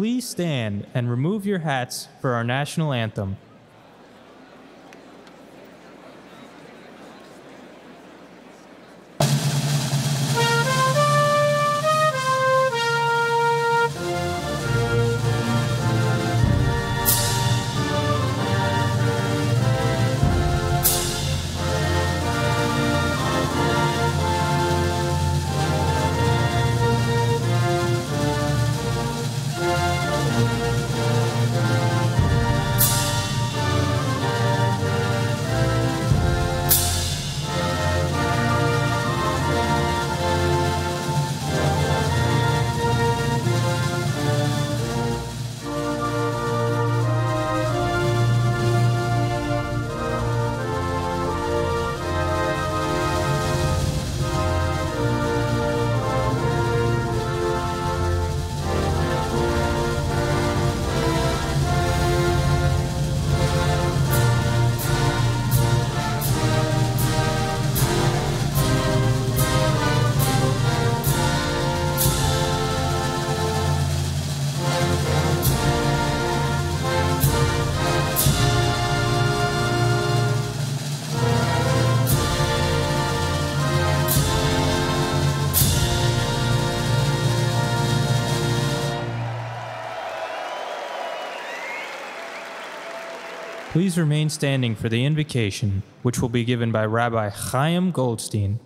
please stand and remove your hats for our national anthem. Please remain standing for the invocation, which will be given by Rabbi Chaim Goldstein.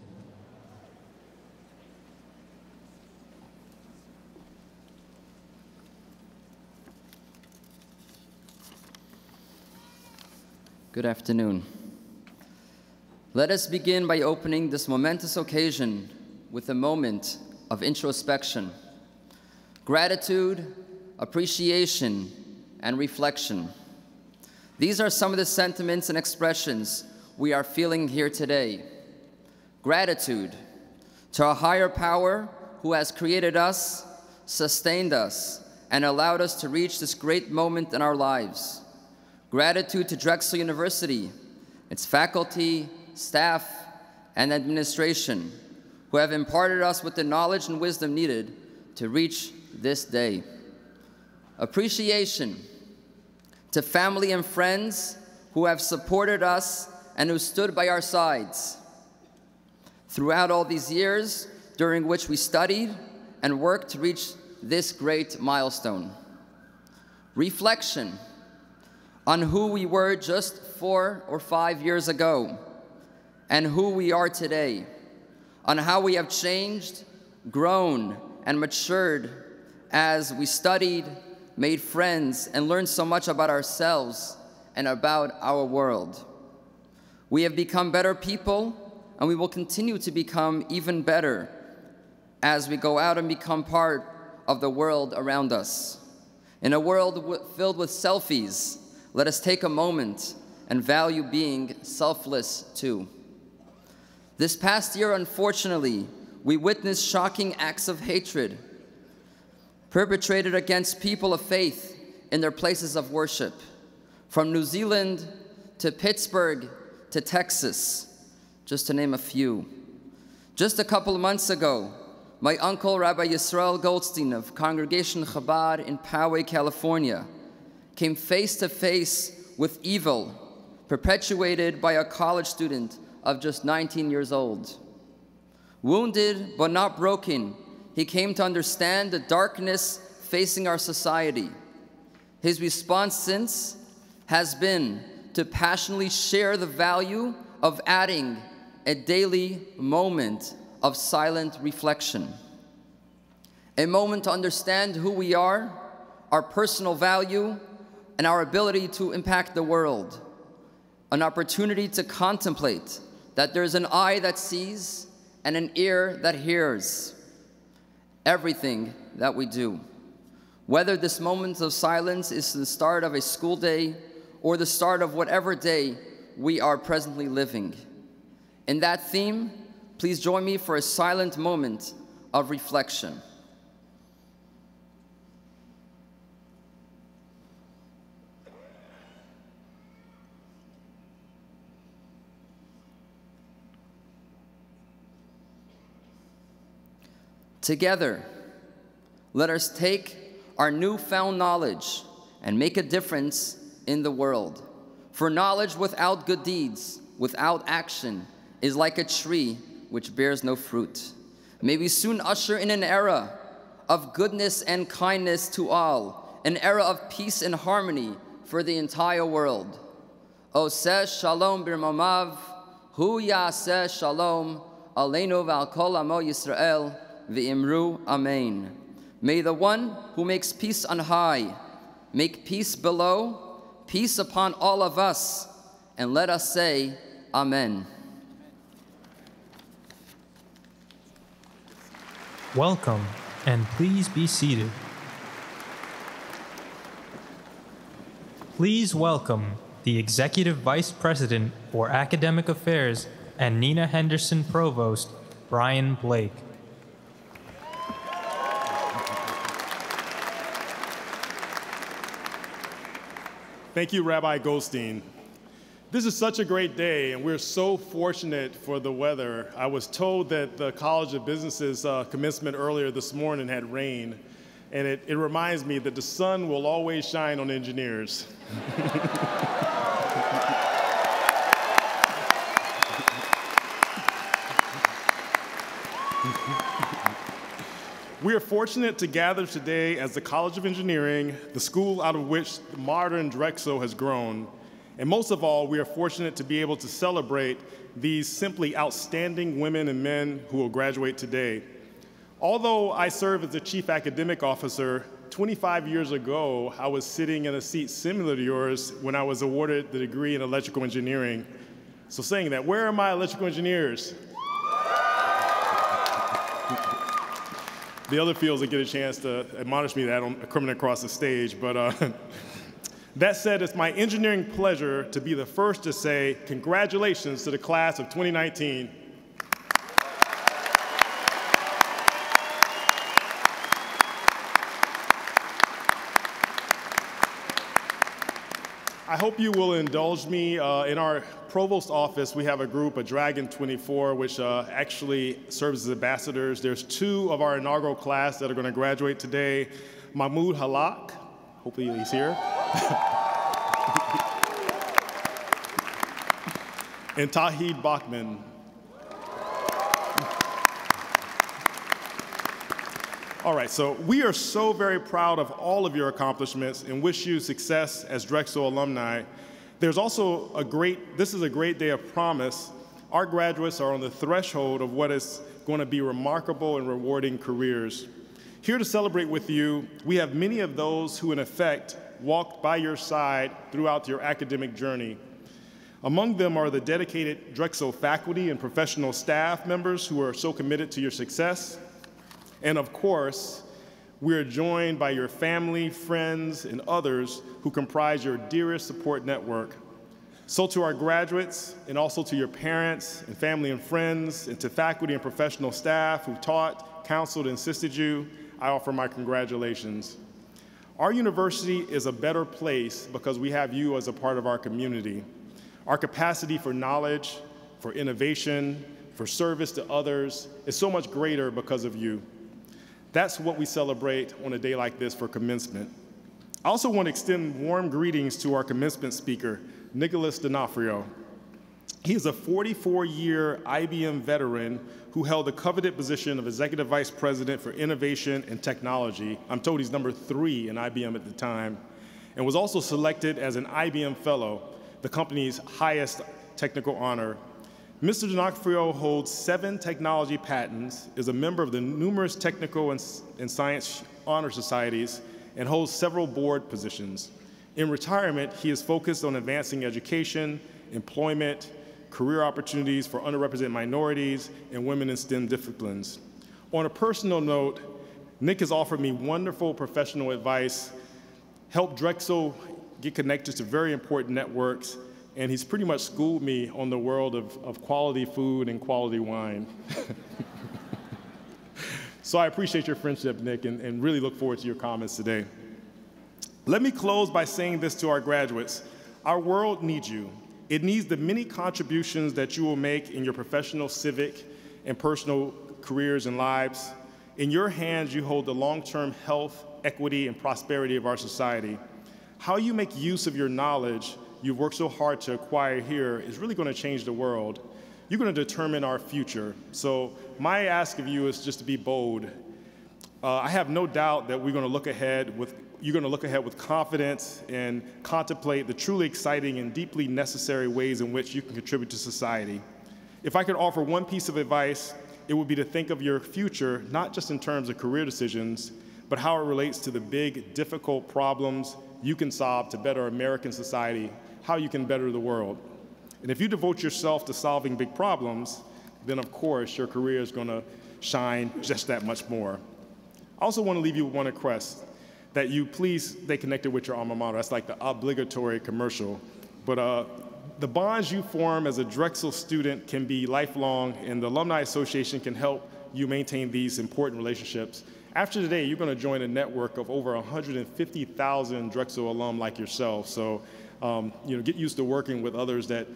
Good afternoon. Let us begin by opening this momentous occasion with a moment of introspection, gratitude, appreciation, and reflection. These are some of the sentiments and expressions we are feeling here today. Gratitude to a higher power who has created us, sustained us, and allowed us to reach this great moment in our lives. Gratitude to Drexel University, its faculty, staff, and administration, who have imparted us with the knowledge and wisdom needed to reach this day. Appreciation to family and friends who have supported us and who stood by our sides throughout all these years during which we studied and worked to reach this great milestone. Reflection on who we were just 4 or 5 years ago and who we are today, on how we have changed, grown, and matured as we studied, made friends, and learned so much about ourselves and about our world. We have become better people, and we will continue to become even better as we go out and become part of the world around us. In a world filled with selfies, let us take a moment and value being selfless too. This past year, unfortunately, we witnessed shocking acts of hatred perpetrated against people of faith in their places of worship, from New Zealand to Pittsburgh to Texas, just to name a few. Just a couple of months ago, my uncle, Rabbi Yisrael Goldstein of Congregation Chabad in Poway, California, came face to face with evil perpetuated by a college student of just 19 years old. Wounded but not broken, he came to understand the darkness facing our society. His response since has been to passionately share the value of adding a daily moment of silent reflection. A moment to understand who we are, our personal value, and our ability to impact the world. An opportunity to contemplate that there's an eye that sees and an ear that hears everything that we do. Whether this moment of silence is the start of a school day or the start of whatever day we are presently living. In that theme, please join me for a silent moment of reflection. Together, let us take our newfound knowledge and make a difference in the world. For knowledge without good deeds, without action, is like a tree which bears no fruit. May we soon usher in an era of goodness and kindness to all, an era of peace and harmony for the entire world. Oseh shalom birmamav, hu yaseh shalom, aleinu v'al kol amo Yisrael, v'imru amen. May the one who makes peace on high make peace below, peace upon all of us, and let us say, Amen. Welcome, and please be seated. Please welcome the Executive Vice President for Academic Affairs and Nina Henderson Provost, Brian Blake. Thank you, Rabbi Goldstein. This is such a great day, and we're so fortunate for the weather. I was told that the College of Business's commencement earlier this morning had rain, and it reminds me that the sun will always shine on engineers. We are fortunate to gather today as the College of Engineering, the school out of which the modern Drexel has grown. And most of all, we are fortunate to be able to celebrate these simply outstanding women and men who will graduate today. Although I serve as the Chief Academic Officer, 25 years ago, I was sitting in a seat similar to yours when I was awarded the degree in electrical engineering. So saying that, where are my electrical engineers? The other fields that get a chance to admonish me that I'm coming across the stage, but that said, it's my engineering pleasure to be the first to say congratulations to the class of 2019. I hope you will indulge me. In our provost office, we have a group, a Dragon 24, which actually serves as ambassadors. There's two of our inaugural class that are going to graduate today. Mahmoud Halak, hopefully he's here. And Tahid Bachman. All right, so we are so very proud of all of your accomplishments and wish you success as Drexel alumni. There's also this is a great day of promise. Our graduates are on the threshold of what is going to be remarkable and rewarding careers. Here to celebrate with you, we have many of those who in effect walked by your side throughout your academic journey. Among them are the dedicated Drexel faculty and professional staff members who are so committed to your success. And of course, we are joined by your family, friends, and others who comprise your dearest support network. So to our graduates, and also to your parents and family and friends, and to faculty and professional staff who taught, counseled, and assisted you, I offer my congratulations. Our university is a better place because we have you as a part of our community. Our capacity for knowledge, for innovation, for service to others is so much greater because of you. That's what we celebrate on a day like this for commencement. I also want to extend warm greetings to our commencement speaker, Nicholas D'Onofrio. He is a 44-year IBM veteran who held the coveted position of Executive Vice President for Innovation and Technology. I'm told he's number 3 in IBM at the time, and was also selected as an IBM Fellow, the company's highest technical honor. Mr. D'Onofrio holds 7 technology patents, is a member of the numerous technical and science honor societies, and holds several board positions. In retirement, he is focused on advancing education, employment, career opportunities for underrepresented minorities, and women in STEM disciplines. On a personal note, Nick has offered me wonderful professional advice, helped Drexel get connected to very important networks, and he's pretty much schooled me on the world of quality food and quality wine. So I appreciate your friendship, Nick, and really look forward to your comments today. Let me close by saying this to our graduates. Our world needs you. It needs the many contributions that you will make in your professional, civic, and personal careers and lives. In your hands, you hold the long-term health, equity, and prosperity of our society. How you make use of your knowledge you've worked so hard to acquire here is really going to change the world. You're going to determine our future. So my ask of you is just to be bold. I have no doubt that you're going to look ahead with confidence and contemplate the truly exciting and deeply necessary ways in which you can contribute to society. If I could offer one piece of advice, it would be to think of your future not just in terms of career decisions, but how it relates to the big, difficult problems you can solve to better American society, how you can better the world. And if you devote yourself to solving big problems, then of course your career is going to shine just that much more. I also want to leave you with one request, that you please stay connected with your alma mater. That's like the obligatory commercial. But the bonds you form as a Drexel student can be lifelong, and the Alumni Association can help you maintain these important relationships. After today, you're going to join a network of over 150,000 Drexel alum like yourself. So get used to working with others that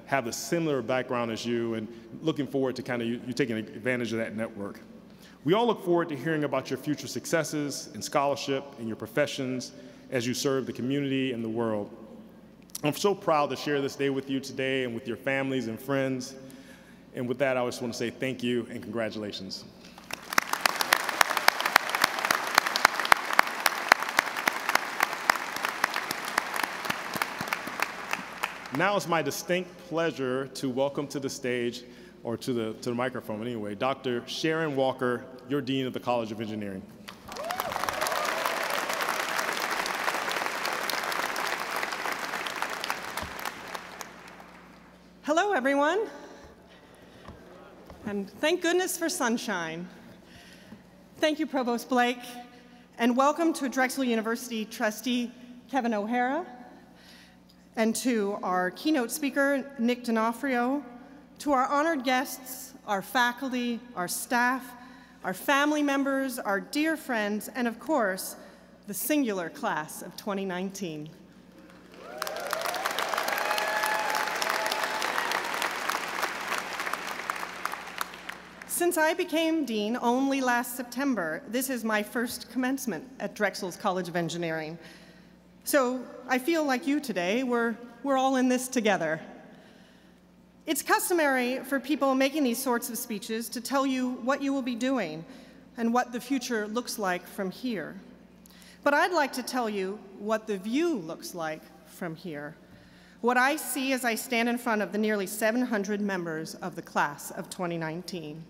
have a similar background as you, and looking forward to kind of you taking advantage of that network. We all look forward to hearing about your future successes in scholarship and your professions as you serve the community and the world. I'm so proud to share this day with you today and with your families and friends. And with that, I just want to say thank you and congratulations. Now it's my distinct pleasure to welcome to the stage, or to the microphone anyway, Dr. Sharon Walker, your Dean of the College of Engineering. Hello, everyone. And thank goodness for sunshine. Thank you, Provost Blake, and welcome to Drexel University trustee Kevin O'Hara, and to our keynote speaker, Nick D'Onofrio, to our honored guests, our faculty, our staff, our family members, our dear friends, and of course, the singular class of 2019. Since I became dean only last September, this is my first commencement at Drexel's College of Engineering. So I feel like you today, we're all in this together. It's customary for people making these sorts of speeches to tell you what you will be doing and what the future looks like from here. But I'd like to tell you what the view looks like from here. What I see as I stand in front of the nearly 700 members of the class of 2019.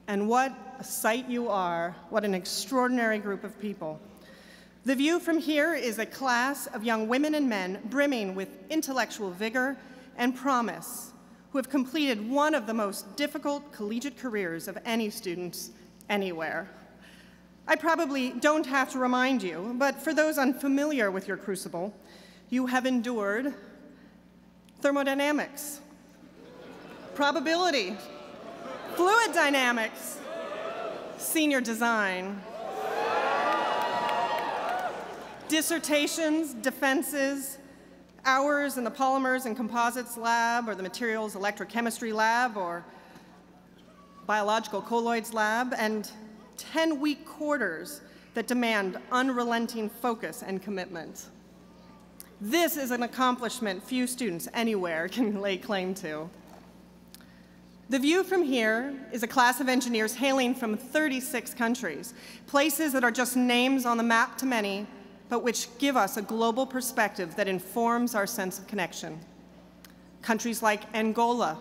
And what a sight you are, what an extraordinary group of people. The view from here is a class of young women and men brimming with intellectual vigor and promise, who have completed one of the most difficult collegiate careers of any students anywhere. I probably don't have to remind you, but for those unfamiliar with your crucible, you have endured thermodynamics, probability, fluid dynamics, senior design, dissertations, defenses, hours in the polymers and composites lab, or the materials electrochemistry lab, or biological colloids lab, and 10-week quarters that demand unrelenting focus and commitment. This is an accomplishment few students anywhere can lay claim to. The view from here is a class of engineers hailing from 36 countries, places that are just names on the map to many, but which give us a global perspective that informs our sense of connection. Countries like Angola,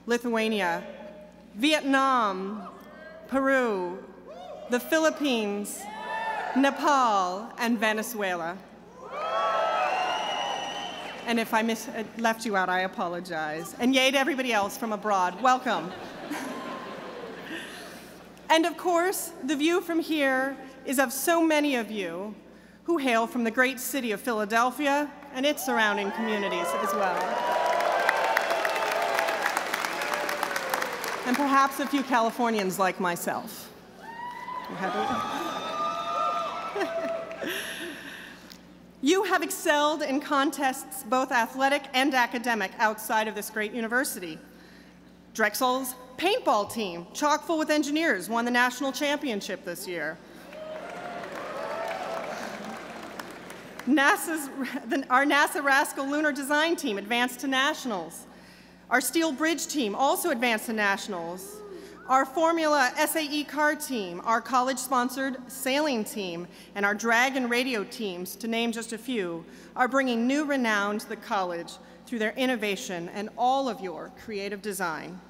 Lithuania, Vietnam, Peru, the Philippines, Nepal, and Venezuela. And if I left you out, I apologize. And yay to everybody else from abroad, welcome. And of course, the view from here is of so many of you who hail from the great city of Philadelphia and its surrounding communities as well. And perhaps a few Californians like myself. You have excelled in contests, both athletic and academic, outside of this great university. Drexel's paintball team, chock full with engineers, won the national championship this year. Our NASA Rascal Lunar Design Team advanced to nationals. Our Steel Bridge team also advanced to nationals. Our Formula SAE car team, our college-sponsored sailing team, and our Dragon radio teams, to name just a few, are bringing new renown to the college through their innovation and all of your creative design.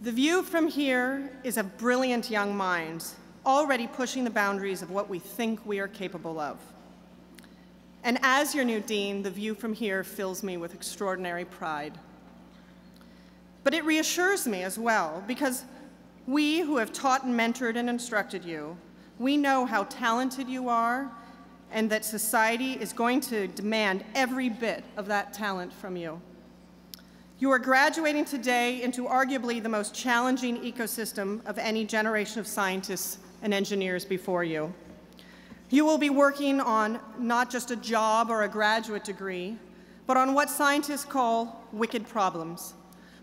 The view from here is of brilliant young minds, already pushing the boundaries of what we think we are capable of. And as your new dean, the view from here fills me with extraordinary pride. But it reassures me as well, because we who have taught and mentored and instructed you, we know how talented you are and that society is going to demand every bit of that talent from you. You are graduating today into arguably the most challenging ecosystem of any generation of scientists and engineers before you. You will be working on not just a job or a graduate degree, but on what scientists call wicked problems.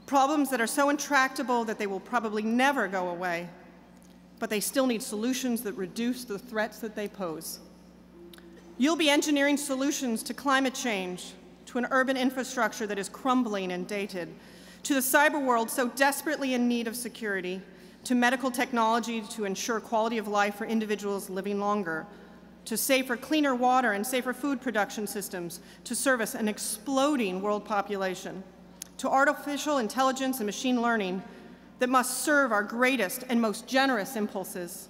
Problems that are so intractable that they will probably never go away, but they still need solutions that reduce the threats that they pose. You'll be engineering solutions to climate change, to an urban infrastructure that is crumbling and dated, to the cyber world so desperately in need of security, to medical technology to ensure quality of life for individuals living longer, to safer, cleaner water and safer food production systems to service an exploding world population, to artificial intelligence and machine learning that must serve our greatest and most generous impulses,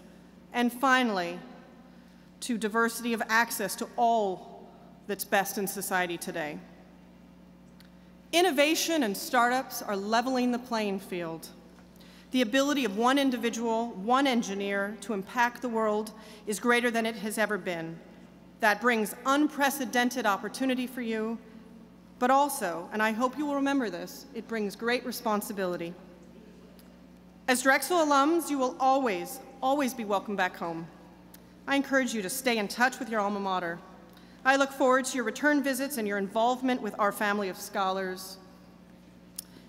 and finally, to diversity of access to all that's best in society today. Innovation and startups are leveling the playing field. The ability of one individual, one engineer, to impact the world is greater than it has ever been. That brings unprecedented opportunity for you, but also, and I hope you will remember this, it brings great responsibility. As Drexel alums, you will always, always be welcome back home. I encourage you to stay in touch with your alma mater. I look forward to your return visits and your involvement with our family of scholars.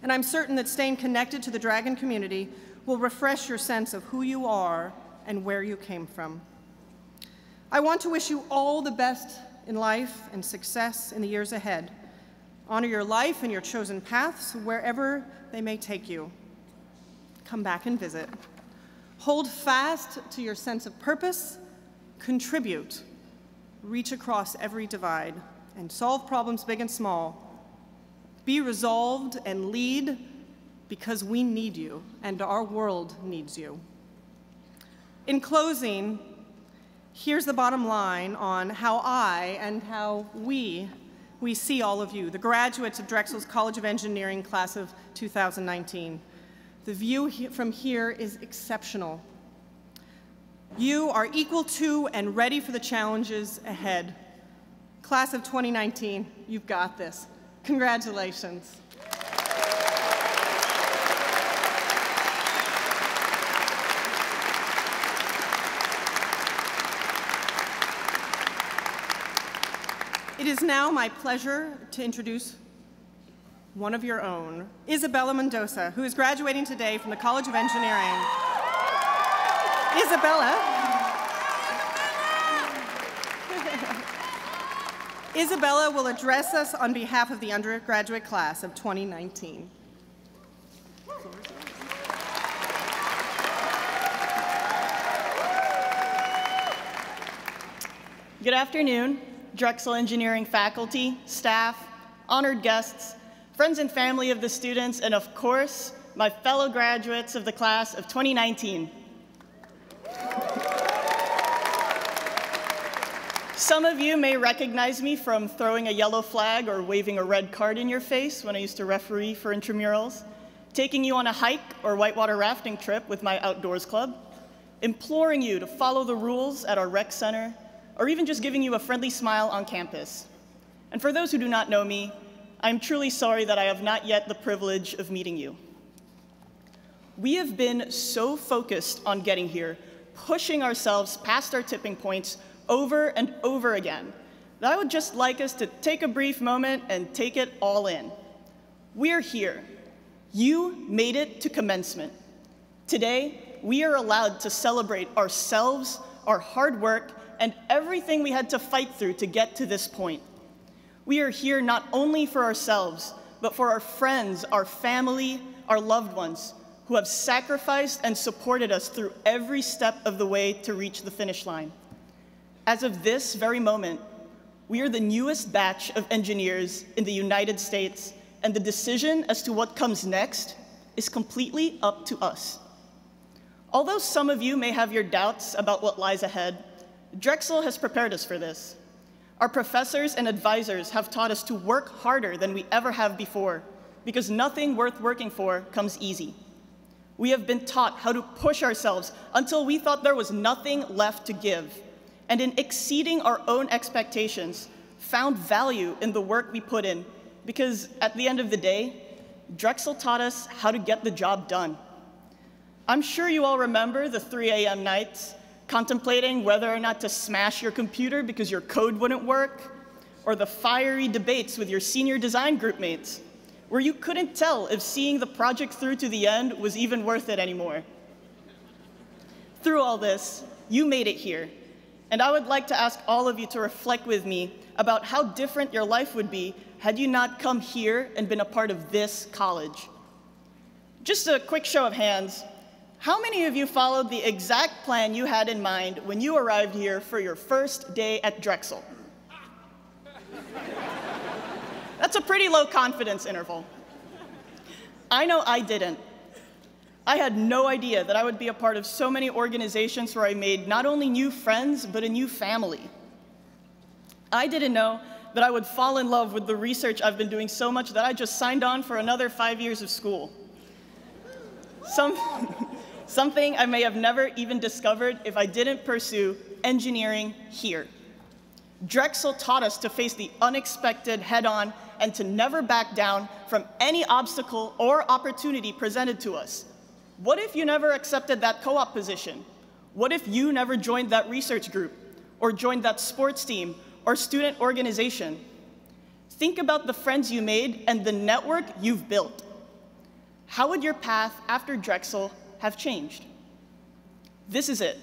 And I'm certain that staying connected to the Dragon community will refresh your sense of who you are and where you came from. I want to wish you all the best in life and success in the years ahead. Honor your life and your chosen paths wherever they may take you. Come back and visit. Hold fast to your sense of purpose, contribute, reach across every divide, and solve problems big and small. Be resolved and lead because we need you and our world needs you. In closing, here's the bottom line on how I and how we see all of you, the graduates of Drexel's College of Engineering class of 2019. The view from here is exceptional. You are equal to and ready for the challenges ahead. Class of 2019, you've got this. Congratulations. It is now my pleasure to introduce one of your own, Isabella Mendoza, who is graduating today from the College of Engineering. Isabella will address us on behalf of the undergraduate class of 2019. Good afternoon, Drexel Engineering faculty, staff, honored guests, friends and family of the students, and of course, my fellow graduates of the class of 2019. Some of you may recognize me from throwing a yellow flag or waving a red card in your face when I used to referee for intramurals, taking you on a hike or whitewater rafting trip with my outdoors club, imploring you to follow the rules at our rec center, or even just giving you a friendly smile on campus. And for those who do not know me, I'm truly sorry that I have not yet the privilege of meeting you. We have been so focused on getting here, pushing ourselves past our tipping points over and over again, that I would just like us to take a brief moment and take it all in. We're here. You made it to commencement. Today, we are allowed to celebrate ourselves, our hard work, and everything we had to fight through to get to this point. We are here not only for ourselves, but for our friends, our family, our loved ones, who have sacrificed and supported us through every step of the way to reach the finish line. As of this very moment, we are the newest batch of engineers in the United States, and the decision as to what comes next is completely up to us. Although some of you may have your doubts about what lies ahead, Drexel has prepared us for this. Our professors and advisors have taught us to work harder than we ever have before, because nothing worth working for comes easy. We have been taught how to push ourselves until we thought there was nothing left to give, and in exceeding our own expectations, found value in the work we put in, because at the end of the day, Drexel taught us how to get the job done. I'm sure you all remember the 3 a.m. nights, contemplating whether or not to smash your computer because your code wouldn't work, or the fiery debates with your senior design group mates, where you couldn't tell if seeing the project through to the end was even worth it anymore. Through all this, you made it here, and I would like to ask all of you to reflect with me about how different your life would be had you not come here and been a part of this college. Just a quick show of hands. How many of you followed the exact plan you had in mind when you arrived here for your first day at Drexel? That's a pretty low confidence interval. I know I didn't. I had no idea that I would be a part of so many organizations where I made not only new friends, but a new family. I didn't know that I would fall in love with the research I've been doing so much that I just signed on for another 5 years of school. Something I may have never even discovered if I didn't pursue engineering here. Drexel taught us to face the unexpected head-on and to never back down from any obstacle or opportunity presented to us. What if you never accepted that co-op position? What if you never joined that research group, or joined that sports team, or student organization? Think about the friends you made and the network you've built. How would your path after Drexel have changed? This is it.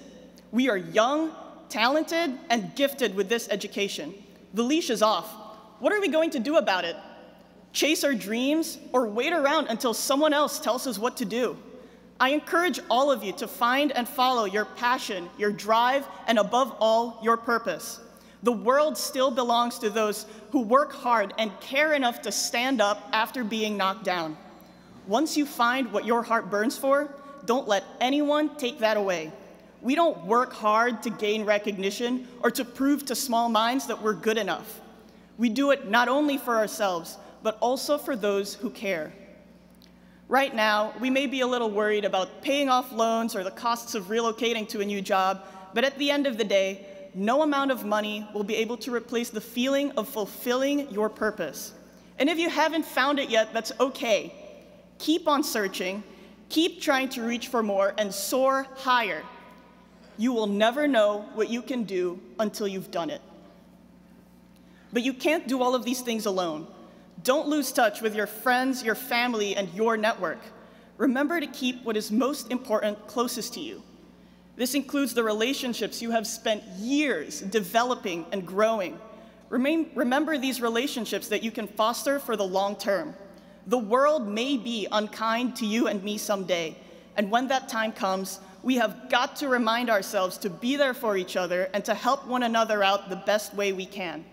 We are young, talented, and gifted with this education. The leash is off. What are we going to do about it? Chase our dreams or wait around until someone else tells us what to do? I encourage all of you to find and follow your passion, your drive, and above all, your purpose. The world still belongs to those who work hard and care enough to stand up after being knocked down. Once you find what your heart burns for, don't let anyone take that away. We don't work hard to gain recognition or to prove to small minds that we're good enough. We do it not only for ourselves, but also for those who care. Right now, we may be a little worried about paying off loans or the costs of relocating to a new job, but at the end of the day, no amount of money will be able to replace the feeling of fulfilling your purpose. And if you haven't found it yet, that's okay. Keep on searching, keep trying to reach for more, and soar higher. You will never know what you can do until you've done it. But you can't do all of these things alone. Don't lose touch with your friends, your family, and your network. Remember to keep what is most important closest to you. This includes the relationships you have spent years developing and growing. Remember these relationships that you can foster for the long term. The world may be unkind to you and me someday, and when that time comes, we have got to remind ourselves to be there for each other and to help one another out the best way we can.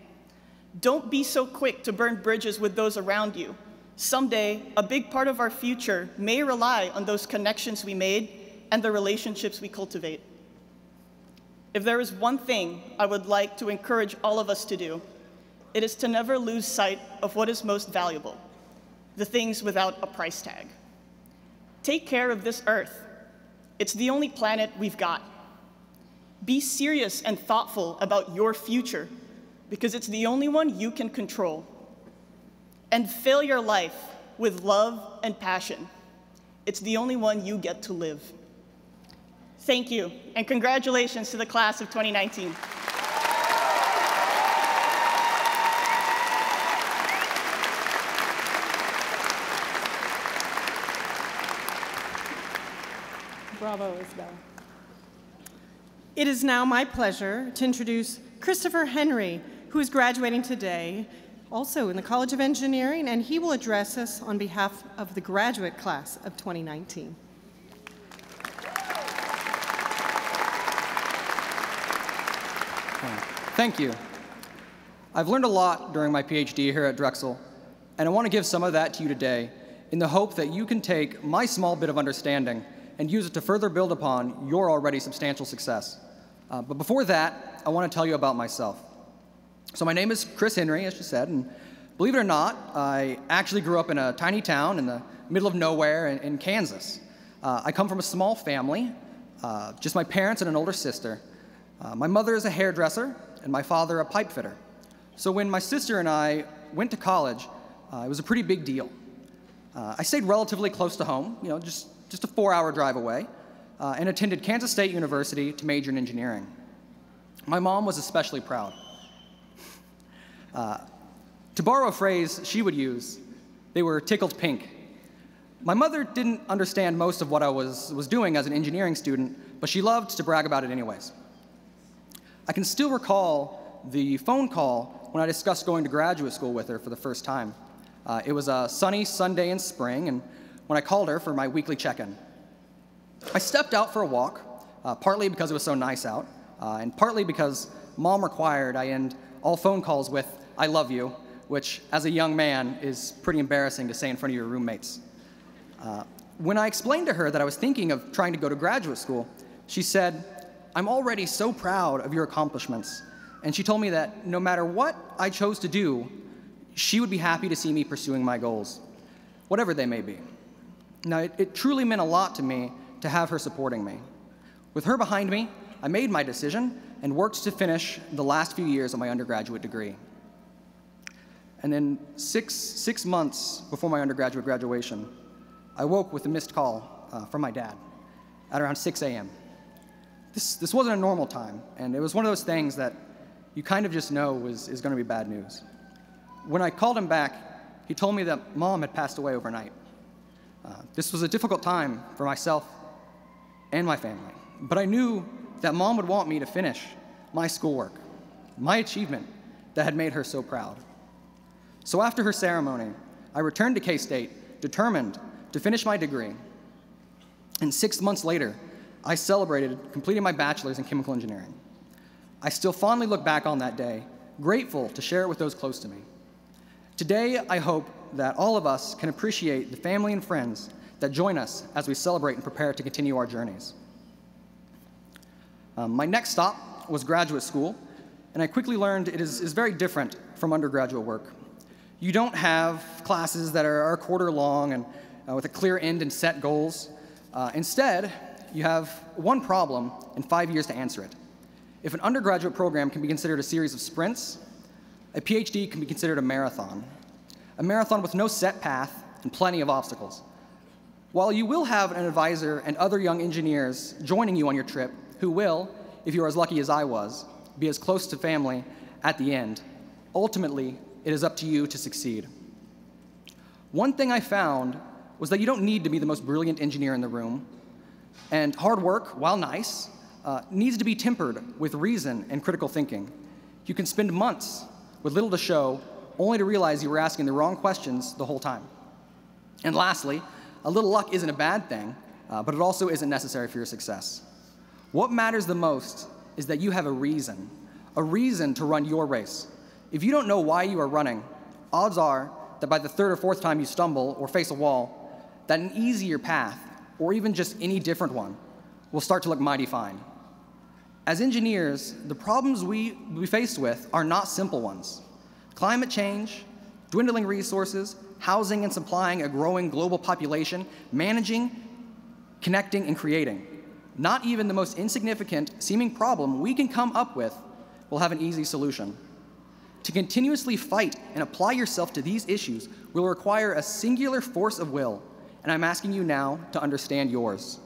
Don't be so quick to burn bridges with those around you. Someday, a big part of our future may rely on those connections we made and the relationships we cultivate. If there is one thing I would like to encourage all of us to do, it is to never lose sight of what is most valuable, the things without a price tag. Take care of this Earth. It's the only planet we've got. Be serious and thoughtful about your future, because it's the only one you can control. And fill your life with love and passion. It's the only one you get to live. Thank you, and congratulations to the class of 2019. Bravo, Isabel. It is now my pleasure to introduce Christopher Henry, who is graduating today, also in the College of Engineering, and he will address us on behalf of the graduate class of 2019. Thank you. I've learned a lot during my PhD here at Drexel, and I want to give some of that to you today in the hope that you can take my small bit of understanding and use it to further build upon your already substantial success. But before that, I want to tell you about myself. So my name is Chris Henry, as you said, and believe it or not, I actually grew up in a tiny town in the middle of nowhere in Kansas. I come from a small family, just my parents and an older sister. My mother is a hairdresser, and my father a pipe fitter. So when my sister and I went to college, it was a pretty big deal. I stayed relatively close to home, just a 4-hour drive away, and attended Kansas State University to major in engineering. My mom was especially proud. To borrow a phrase she would use, they were tickled pink. My mother didn't understand most of what I was doing as an engineering student, but she loved to brag about it anyways. I can still recall the phone call when I discussed going to graduate school with her for the first time. It was a sunny Sunday in spring, and when I called her for my weekly check-in. I stepped out for a walk, partly because it was so nice out, and partly because Mom required I end all phone calls with, "I love you," which, as a young man, is pretty embarrassing to say in front of your roommates. When I explained to her that I was thinking of trying to go to graduate school, she said, "I'm already so proud of your accomplishments," and she told me that no matter what I chose to do, she would be happy to see me pursuing my goals, whatever they may be. Now, it truly meant a lot to me to have her supporting me. With her behind me, I made my decision and worked to finish the last few years of my undergraduate degree. And then six months before my undergraduate graduation, I woke with a missed call from my dad at around 6 a.m. This wasn't a normal time, and it was one of those things that you kind of just know is going to be bad news. When I called him back, he told me that Mom had passed away overnight. This was a difficult time for myself and my family, but I knew that Mom would want me to finish my schoolwork, my achievement that had made her so proud. So after her ceremony, I returned to K-State, determined to finish my degree. And 6 months later, I celebrated completing my bachelor's in chemical engineering. I still fondly look back on that day, grateful to share it with those close to me. Today, I hope that all of us can appreciate the family and friends that join us as we celebrate and prepare to continue our journeys. My next stop was graduate school, and I quickly learned it is very different from undergraduate work. You don't have classes that are a quarter long and with a clear end and set goals. Instead, you have one problem and 5 years to answer it. If an undergraduate program can be considered a series of sprints, a PhD can be considered a marathon with no set path and plenty of obstacles. While you will have an advisor and other young engineers joining you on your trip who will, if you are as lucky as I was, be as close to family at the end, ultimately, it is up to you to succeed. One thing I found was that you don't need to be the most brilliant engineer in the room, and hard work, while nice, needs to be tempered with reason and critical thinking. You can spend months with little to show, only to realize you were asking the wrong questions the whole time. And lastly, a little luck isn't a bad thing, but it also isn't necessary for your success. What matters the most is that you have a reason to run your race. If you don't know why you are running, odds are that by the third or fourth time you stumble or face a wall, that an easier path, or even just any different one, will start to look mighty fine. As engineers, the problems we faced with are not simple ones. Climate change, dwindling resources, housing and supplying a growing global population, managing, connecting, and creating. Not even the most insignificant seeming problem we can come up with will have an easy solution. To continuously fight and apply yourself to these issues will require a singular force of will, and I'm asking you now to understand yours.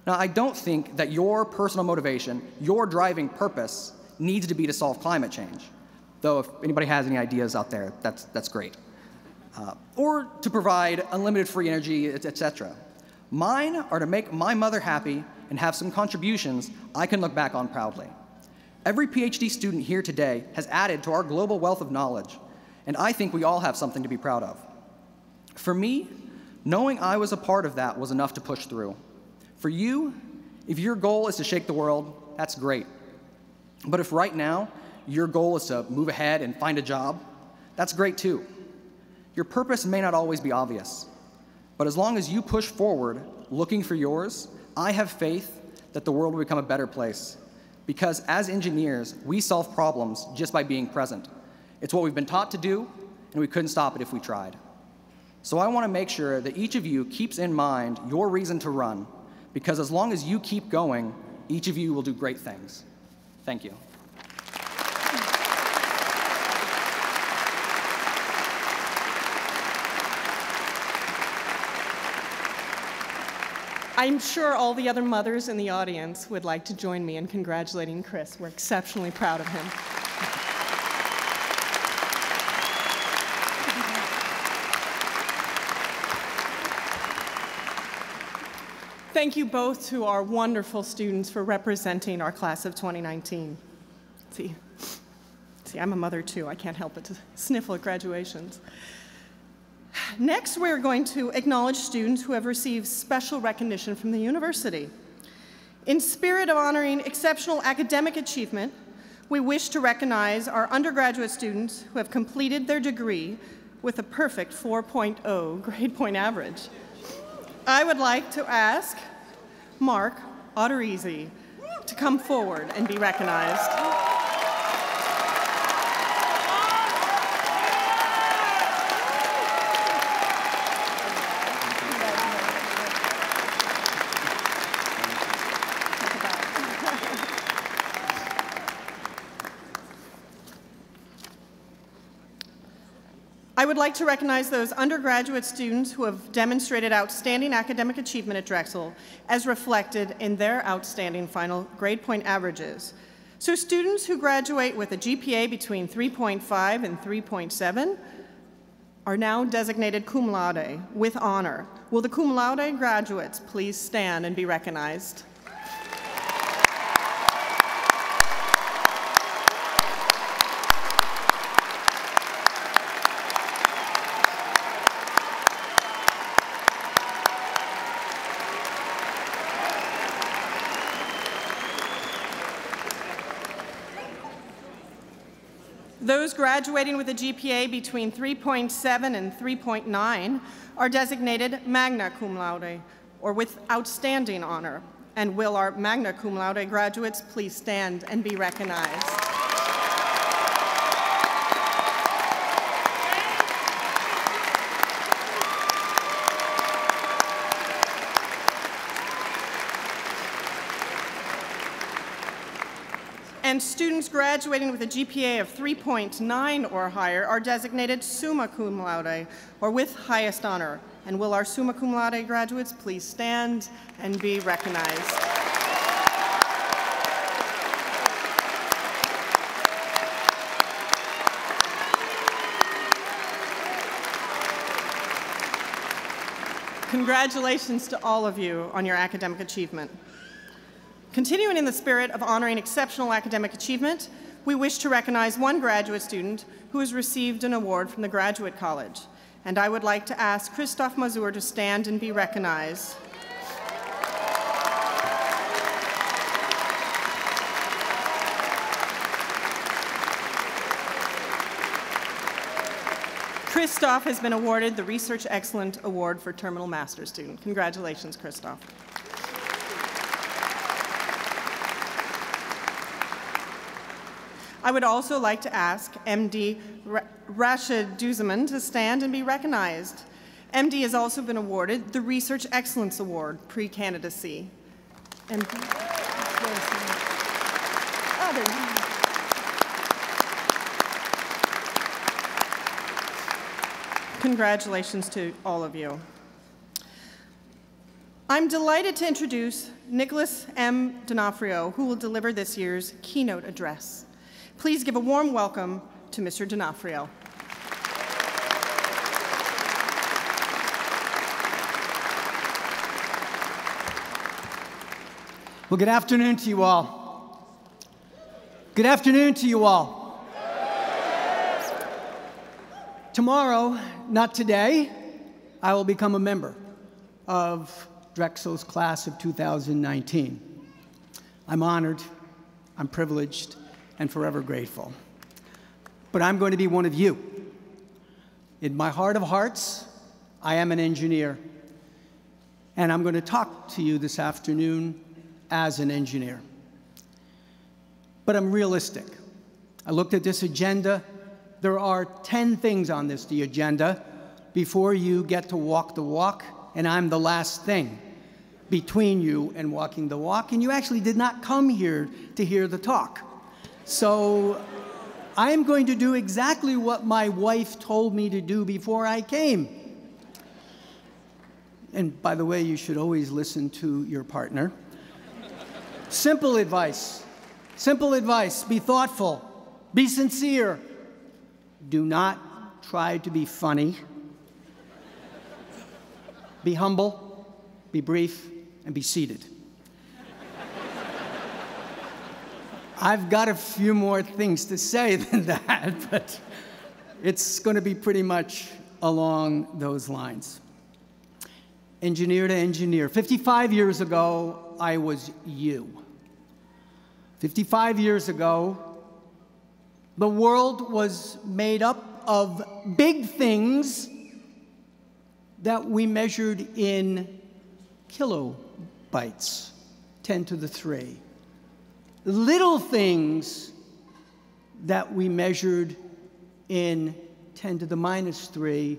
Now, I don't think that your personal motivation, your driving purpose, needs to be to solve climate change, though if anybody has any ideas out there, that's great. Or to provide unlimited free energy, etc. Mine are to make my mother happy and have some contributions I can look back on proudly. Every PhD student here today has added to our global wealth of knowledge, and I think we all have something to be proud of. For me, knowing I was a part of that was enough to push through. For you, if your goal is to shake the world, that's great. But if right now your goal is to move ahead and find a job, that's great too. Your purpose may not always be obvious, but as long as you push forward looking for yours, I have faith that the world will become a better place. Because as engineers, we solve problems just by being present. It's what we've been taught to do, and we couldn't stop it if we tried. So I want to make sure that each of you keeps in mind your reason to run, because as long as you keep going, each of you will do great things. Thank you. I'm sure all the other mothers in the audience would like to join me in congratulating Chris. We're exceptionally proud of him. Thank you both to our wonderful students for representing our class of 2019. See, I'm a mother too. I can't help but to sniffle at graduations. Next, we're going to acknowledge students who have received special recognition from the university. In spirit of honoring exceptional academic achievement, we wish to recognize our undergraduate students who have completed their degree with a perfect 4.0 grade point average. I would like to ask Mark Otterizzi to come forward and be recognized. I would like to recognize those undergraduate students who have demonstrated outstanding academic achievement at Drexel as reflected in their outstanding final grade point averages. So students who graduate with a GPA between 3.5 and 3.7 are now designated cum laude with honor. Will the cum laude graduates please stand and be recognized? Those graduating with a GPA between 3.7 and 3.9 are designated magna cum laude, or with outstanding honor. And will our magna cum laude graduates please stand and be recognized? And students graduating with a GPA of 3.9 or higher are designated summa cum laude, or with highest honor. And will our summa cum laude graduates please stand and be recognized? Congratulations to all of you on your academic achievement. Continuing in the spirit of honoring exceptional academic achievement, we wish to recognize one graduate student who has received an award from the Graduate College. And I would like to ask Christophe Mazur to stand and be recognized. Christophe has been awarded the Research Excellence Award for Terminal Master's Student. Congratulations, Christophe. I would also like to ask MD Rashid Duzaman to stand and be recognized. MD has also been awarded the Research Excellence Award pre-candidacy. Congratulations to all of you. I'm delighted to introduce Nicholas M. D'Onofrio, who will deliver this year's keynote address. Please give a warm welcome to Mr. D'Onofrio. Well, good afternoon to you all. Good afternoon to you all. Tomorrow, not today, I will become a member of Drexel's class of 2019. I'm honored, I'm privileged, and forever grateful. But I'm going to be one of you. In my heart of hearts, I am an engineer. And I'm going to talk to you this afternoon as an engineer. But I'm realistic. I looked at this agenda. There are 10 things on the agenda before you get to walk the walk, and I'm the last thing between you and walking the walk, and you actually did not come here to hear the talk. So I am going to do exactly what my wife told me to do before I came. And by the way, you should always listen to your partner. Simple advice. Simple advice. Be thoughtful. Be sincere. Do not try to be funny. Be humble. Be brief. And be seated. I've got a few more things to say than that, but it's going to be pretty much along those lines. Engineer to engineer. 55 years ago, I was you. 55 years ago, the world was made up of big things that we measured in kilobytes, 10 to the 3. Little things that we measured in 10 to the minus 3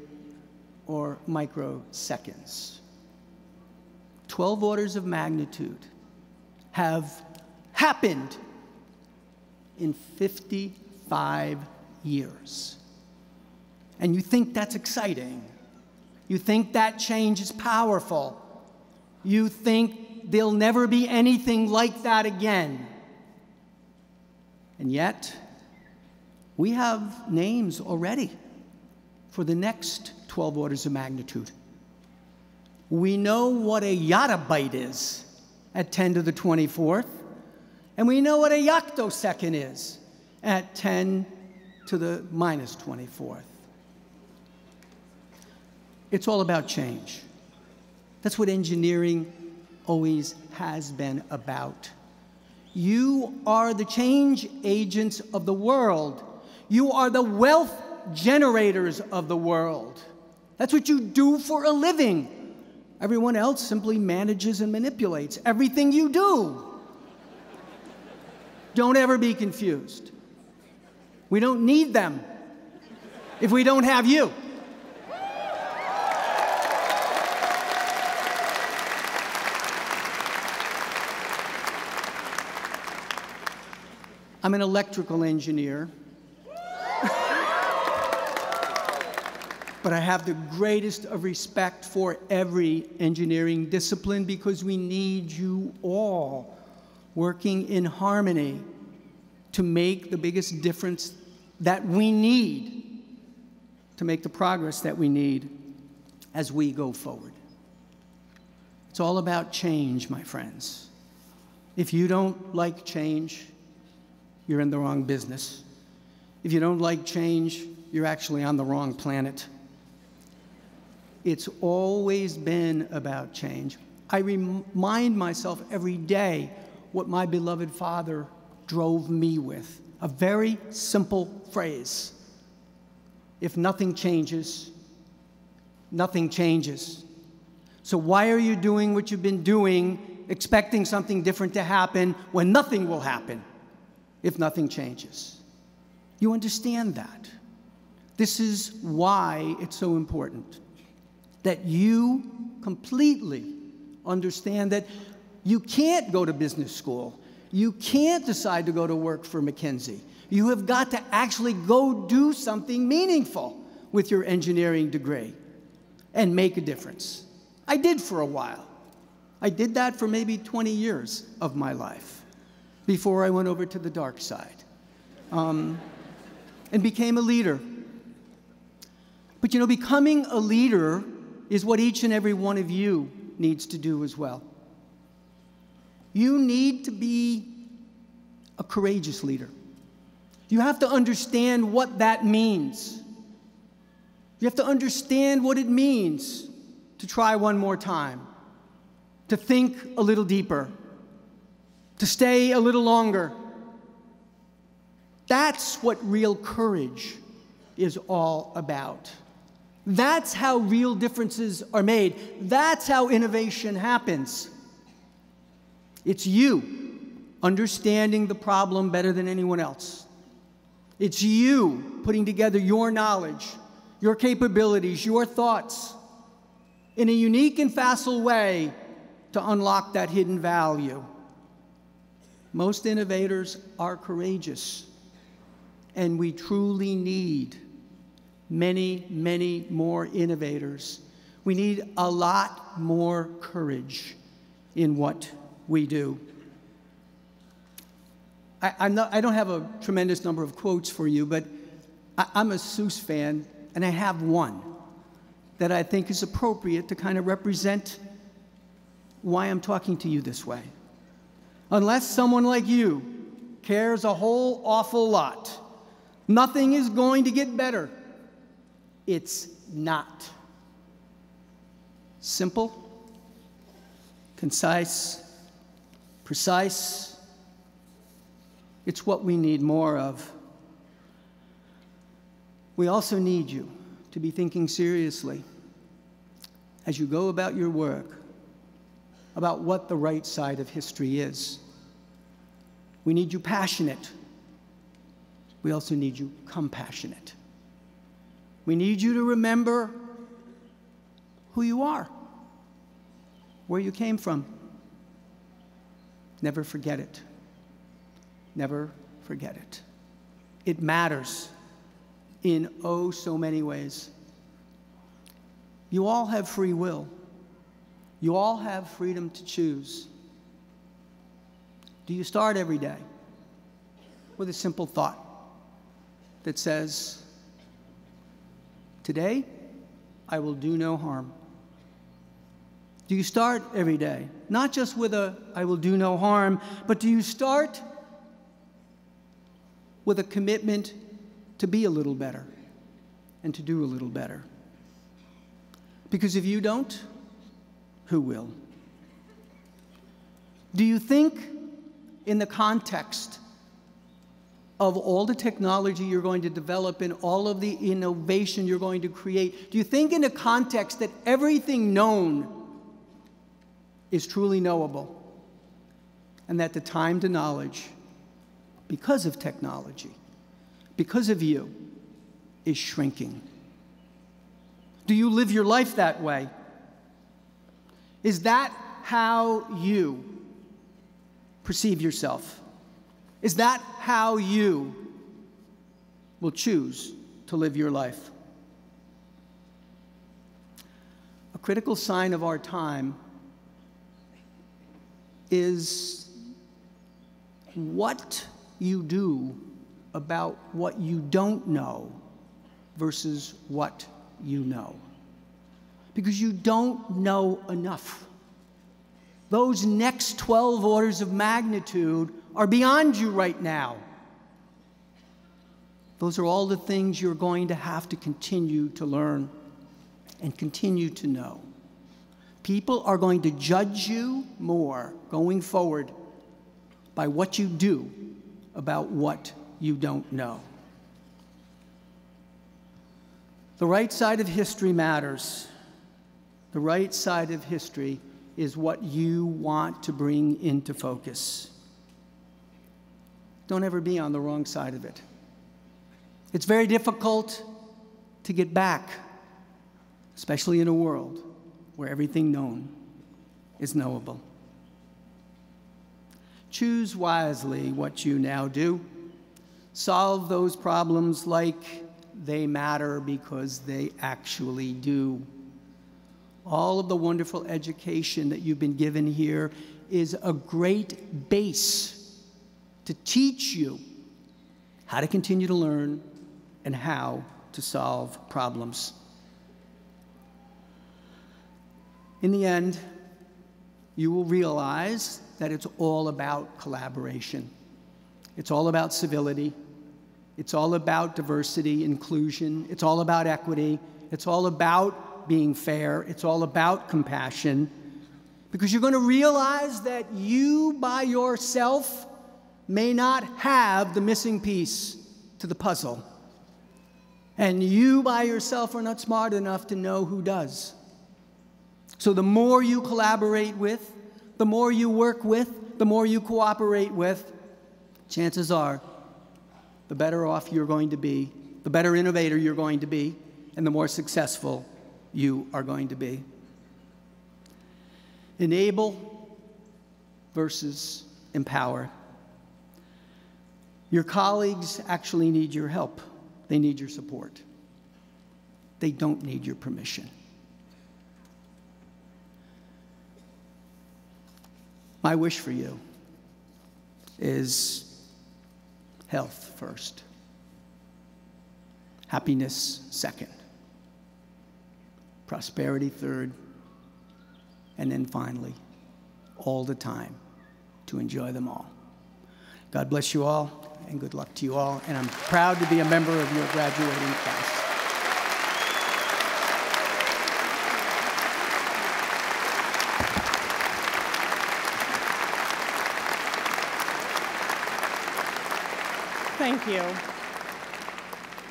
or microseconds. 12 orders of magnitude have happened in 55 years. And you think that's exciting. You think that change is powerful. You think there'll never be anything like that again. And yet, we have names already for the next 12 orders of magnitude. We know what a yottabyte is at 10 to the 24th, and we know what a yoctosecond is at 10 to the minus 24th. It's all about change. That's what engineering always has been about. You are the change agents of the world. You are the wealth generators of the world. That's what you do for a living. Everyone else simply manages and manipulates everything you do. Don't ever be confused. We don't need them if we don't have you. I'm an electrical engineer. But I have the greatest of respect for every engineering discipline because we need you all working in harmony to make the biggest difference that we need to make the progress that we need as we go forward. It's all about change, my friends. If you don't like change, you're in the wrong business. If you don't like change, you're actually on the wrong planet. It's always been about change. I remind myself every day what my beloved father drove me with. A very simple phrase. If nothing changes, nothing changes. So why are you doing what you've been doing, expecting something different to happen when nothing will happen if nothing changes? You understand that. This is why it's so important that you completely understand that you can't go to business school. You can't decide to go to work for McKinsey. You have got to actually go do something meaningful with your engineering degree and make a difference. I did for a while. I did that for maybe 20 years of my life before I went over to the dark side and became a leader. But you know, becoming a leader is what each and every one of you needs to do as well. You need to be a courageous leader. You have to understand what that means. You have to understand what it means to try one more time, to think a little deeper, to stay a little longer. That's what real courage is all about. That's how real differences are made. That's how innovation happens. It's you understanding the problem better than anyone else. It's you putting together your knowledge, your capabilities, your thoughts in a unique and facile way to unlock that hidden value. Most innovators are courageous, and we truly need many, many more innovators. We need a lot more courage in what we do. I don't have a tremendous number of quotes for you, but I'm a Seuss fan, and I have one that I think is appropriate to kind of represent why I'm talking to you this way. Unless someone like you cares a whole awful lot, nothing is going to get better. It's not. Simple, concise, precise. It's what we need more of. We also need you to be thinking seriously as you go about your work about what the right side of history is. We need you passionate. We also need you compassionate. We need you to remember who you are, where you came from. Never forget it. Never forget it. It matters in oh so many ways. You all have free will. You all have freedom to choose. Do you start every day with a simple thought that says, today I will do no harm? Do you start every day not just with a I will do no harm, but do you start with a commitment to be a little better and to do a little better? Because if you don't, who will? Do you think in the context of all the technology you're going to develop and all of the innovation you're going to create, do you think in the context that everything known is truly knowable and that the time to knowledge, because of technology, because of you, is shrinking? Do you live your life that way? Is that how you perceive yourself? Is that how you will choose to live your life? A critical sign of our time is what you do about what you don't know versus what you know. Because you don't know enough. Those next 12 orders of magnitude are beyond you right now. Those are all the things you're going to have to continue to learn and continue to know. People are going to judge you more going forward by what you do about what you don't know. The right side of history matters. The right side of history is what you want to bring into focus. Don't ever be on the wrong side of it. It's very difficult to get back, especially in a world where everything known is knowable. Choose wisely what you now do. Solve those problems like they matter because they actually do. All of the wonderful education that you've been given here is a great base to teach you how to continue to learn and how to solve problems. In the end, you will realize that it's all about collaboration. It's all about civility. It's all about diversity, inclusion. It's all about equity. It's all about being fair. It's all about compassion. Because you're going to realize that you by yourself may not have the missing piece to the puzzle. And you by yourself are not smart enough to know who does. So the more you collaborate with, the more you work with, the more you cooperate with, chances are the better off you're going to be, the better innovator you're going to be, and the more successful you are going to be. Enable versus empower. Your colleagues actually need your help. They need your support. They don't need your permission. My wish for you is health first, happiness second, prosperity third, and then finally, all the time, to enjoy them all. God bless you all, and good luck to you all, and I'm proud to be a member of your graduating class. Thank you.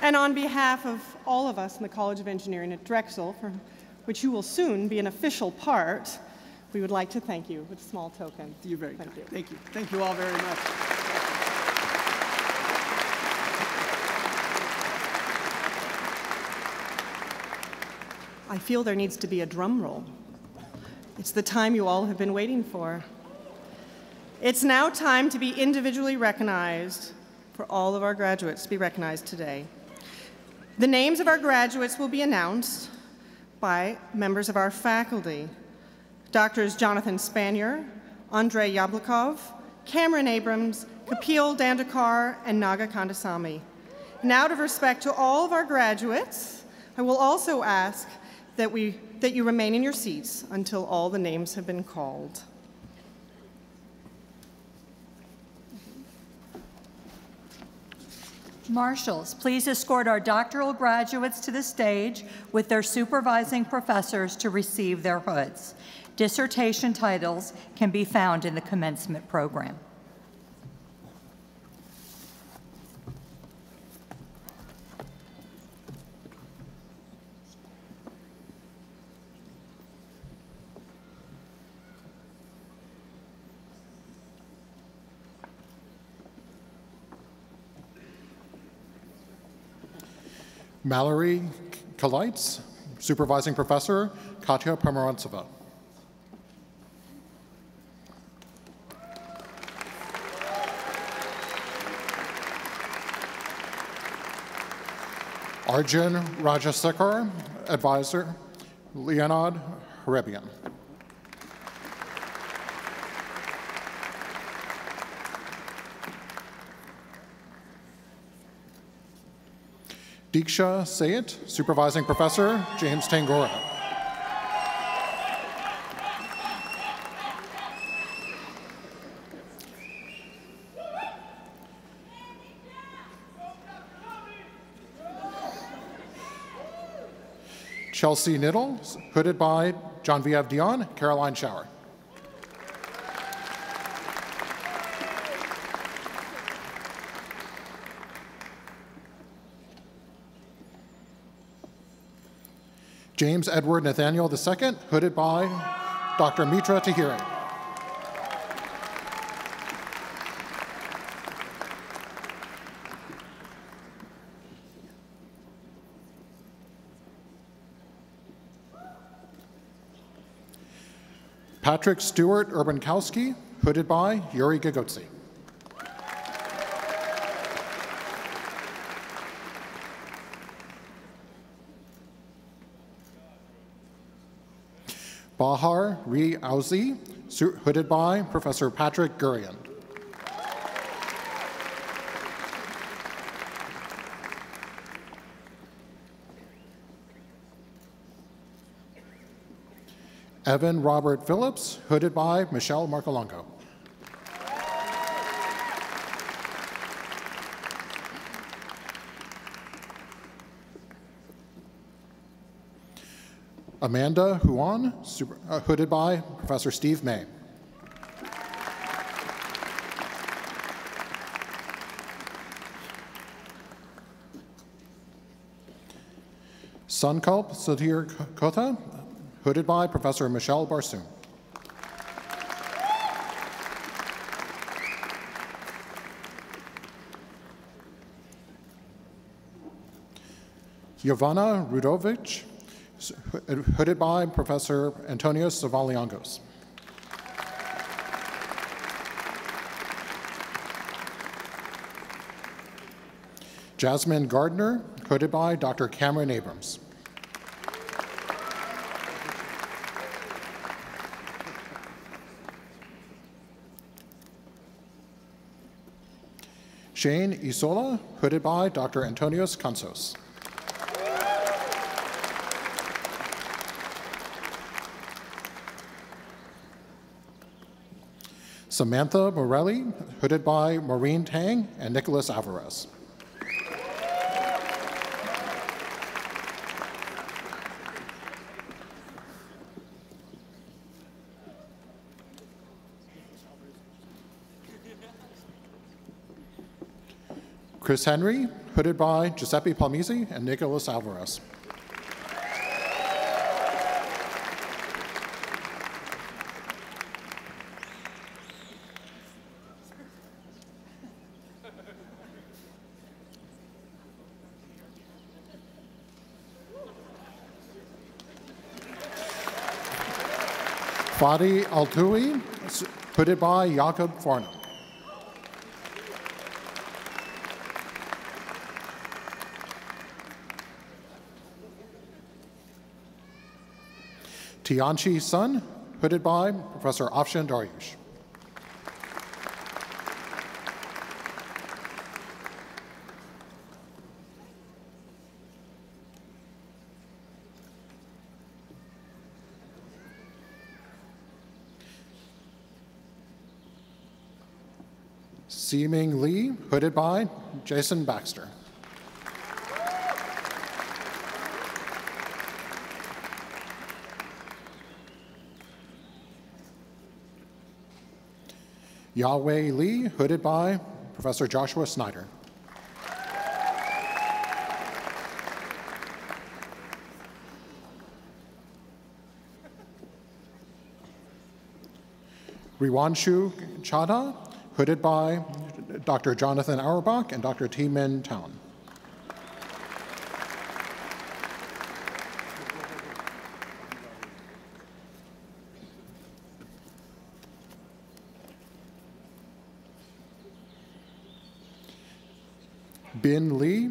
And on behalf of all of us in the College of Engineering at Drexel, for which you will soon be an official part, we would like to thank you with a small token. You're very kind. Thank you. Thank you all very much. I feel there needs to be a drum roll. It's the time you all have been waiting for. It's now time to be individually recognized, for all of our graduates to be recognized today. The names of our graduates will be announced by members of our faculty. Doctors Jonathan Spanier, Andrei Yablokov, Cameron Abrams, Kapil Dandekar, and Naga Kandasamy. And out of respect to all of our graduates, I will also ask that you remain in your seats until all the names have been called. Marshals, please escort our doctoral graduates to the stage with their supervising professors to receive their hoods. Dissertation titles can be found in the commencement program. Mallory Kalites, Supervising Professor, Katya Pomerantseva. Arjun Rajasekar, Advisor, Leonard Hrebian. Diksha Sayat, Supervising Professor, James Tangora. Chelsea Niddle, hooded by Genevieve Dion, Caroline Shower. James Edward Nathaniel II, hooded by Dr. Mitra Tahiri. Patrick Stewart Urbankowski, hooded by Yuri Gagotsi. Bahar Ri Auzi, hooded by Professor Patrick Gurian. Evan Robert Phillips, hooded by Michelle Marcolongo. Amanda Huon, hooded by Professor Steve May. Sankalp Sudhir Kotha, hooded by Professor Michelle Barsoom. Yovana Rudovic, hooded by Professor Antonios Zavaliangos. Jasmine Gardner, hooded by Dr. Cameron Abrams. Shane Isola, hooded by Dr. Antonios Kansos. Samantha Morelli, hooded by Maureen Tang and Nicholas Alvarez. Chris Henry, hooded by Giuseppe Palmisi and Nicholas Alvarez. Fadi Altui, hooded by Jakob Farnham. Tianchi Sun, hooded by Professor Afshan Daryush. Seeming Lee, hooded by Jason Baxter. Yahweh Lee, hooded by Professor Joshua Snyder. Riwanshu Chada, hooded by Dr. Jonathan Auerbach and Dr. T. Min Town. Bin Lee,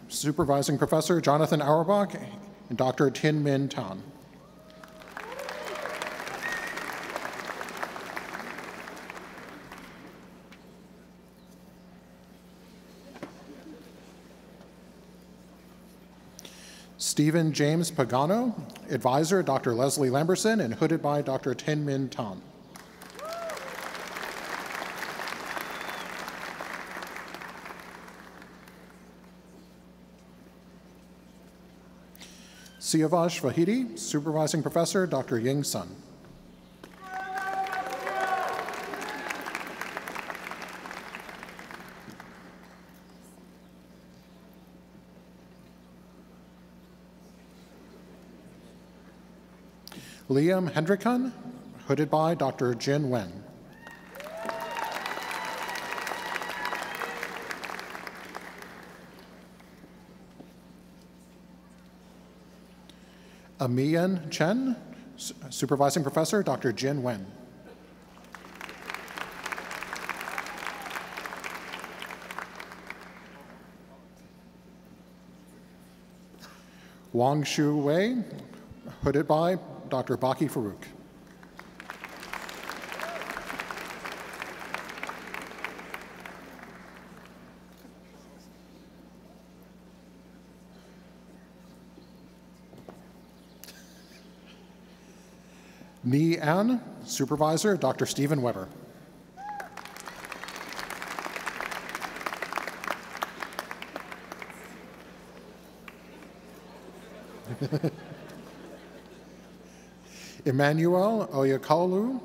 Supervising Professor Jonathan Auerbach and Dr. Tin Min Tan. Stephen James Pagano, Advisor Dr. Leslie Lamberson and hooded by Dr. Tin Min Tan. Siavash Vahidi, Supervising Professor, Dr. Ying Sun. Liam Hendrickson, hooded by Dr. Jin Wen. Amian Chen, Supervising Professor, Dr. Jin Wen. Wang Shu Wei, hooded by Dr. Baki Farouk. Ni An, Supervisor, Dr. Stephen Weber. Emmanuel Oyakalu,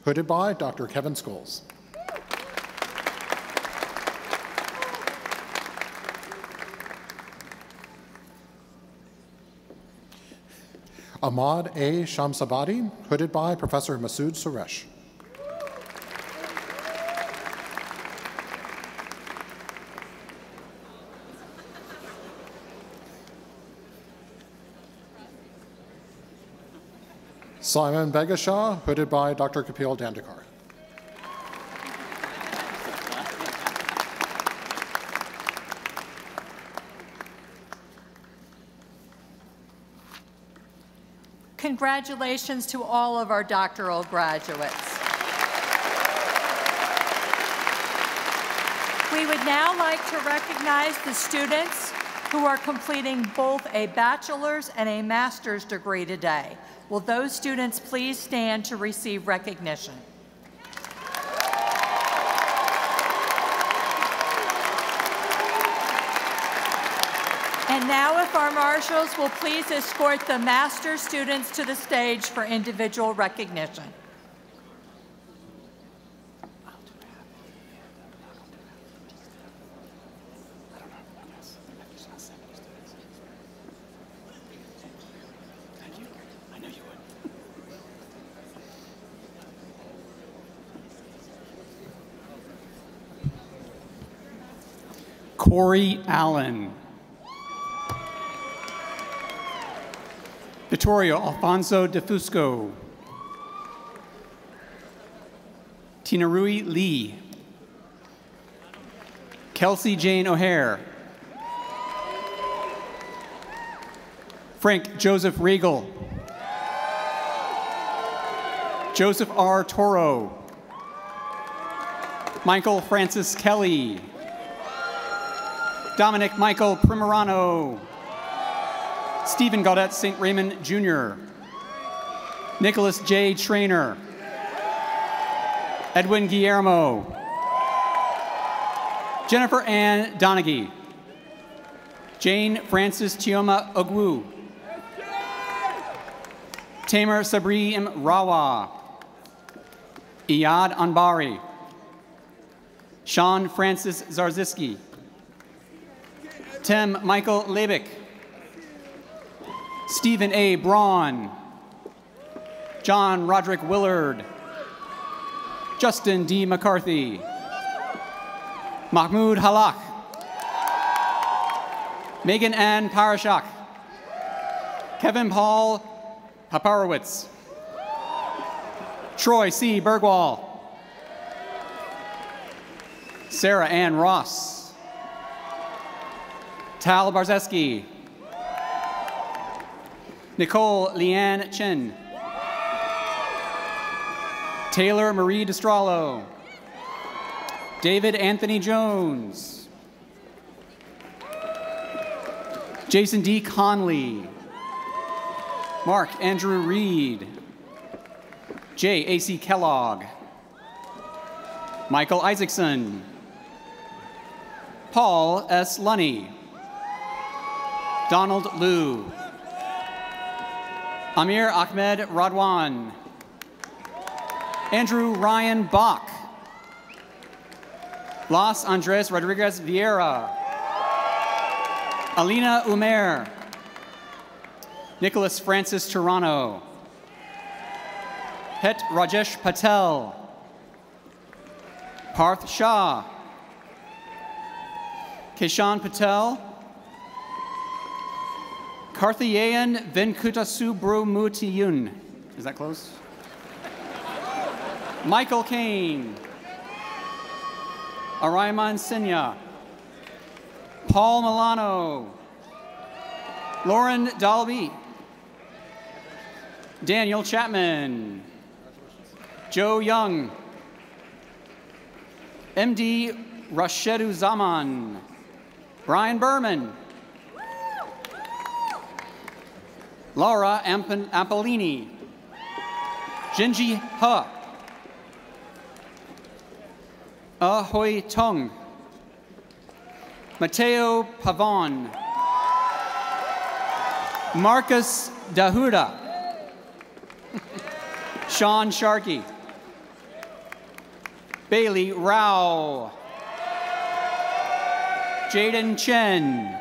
hooded by Dr. Kevin Scholes. Ahmad A. Shamsabadi, hooded by Professor Masood Suresh. Simon Begashaw, hooded by Dr. Kapil Dandekar. Congratulations to all of our doctoral graduates. We would now like to recognize the students who are completing both a bachelor's and a master's degree today. Will those students please stand to receive recognition? And now, if our marshals will please escort the master's students to the stage for individual recognition. Corey Allen. Vittorio Alfonso De Fusco. Tinarui Lee. Kelsey Jane O'Hare. Frank Joseph Regal. Joseph R. Toro. Michael Francis Kelly. Dominic Michael Primerano. Stephen Gaudette St. Raymond Jr. Nicholas J. Trainer. Edwin Guillermo. Jennifer Ann Donaghy. Jane Frances Chioma Ogwu. Tamer Sabri M. Rawa. Iyad Anbari. Sean Francis Zarziski. Tim Michael Lebick. Stephen A. Braun. John Roderick Willard. Justin D. McCarthy. Mahmoud Halak. Megan Ann Parashak. Kevin Paul Paparowitz. Troy C. Bergwall. Sarah Ann Ross. Tal Barzeski. Nicole Leanne Chen. Taylor Marie Destralo. David Anthony Jones. Jason D. Conley. Mark Andrew Reed. J. A.C. Kellogg. Michael Isaacson. Paul S. Lunny. Donald Liu. Amir Ahmed Radwan. Andrew Ryan Bach. Los Andres Rodriguez Vieira. Alina Umer. Nicholas Francis Turano. Het Rajesh Patel. Parth Shah. Keshan Patel. Karthiayan Venkutasubramutiyun. Is that close? Michael Kane. Arayman Senya. Paul Milano. Lauren Dalby. Daniel Chapman. Joe Young. MD Rashedu Zaman. Brian Berman. Laura Ampolini. Jinji He. Ahoy Tong. Mateo Pavon. Marcus Dahuda. Sean Sharkey. Bailey Rao. Jaden Chen.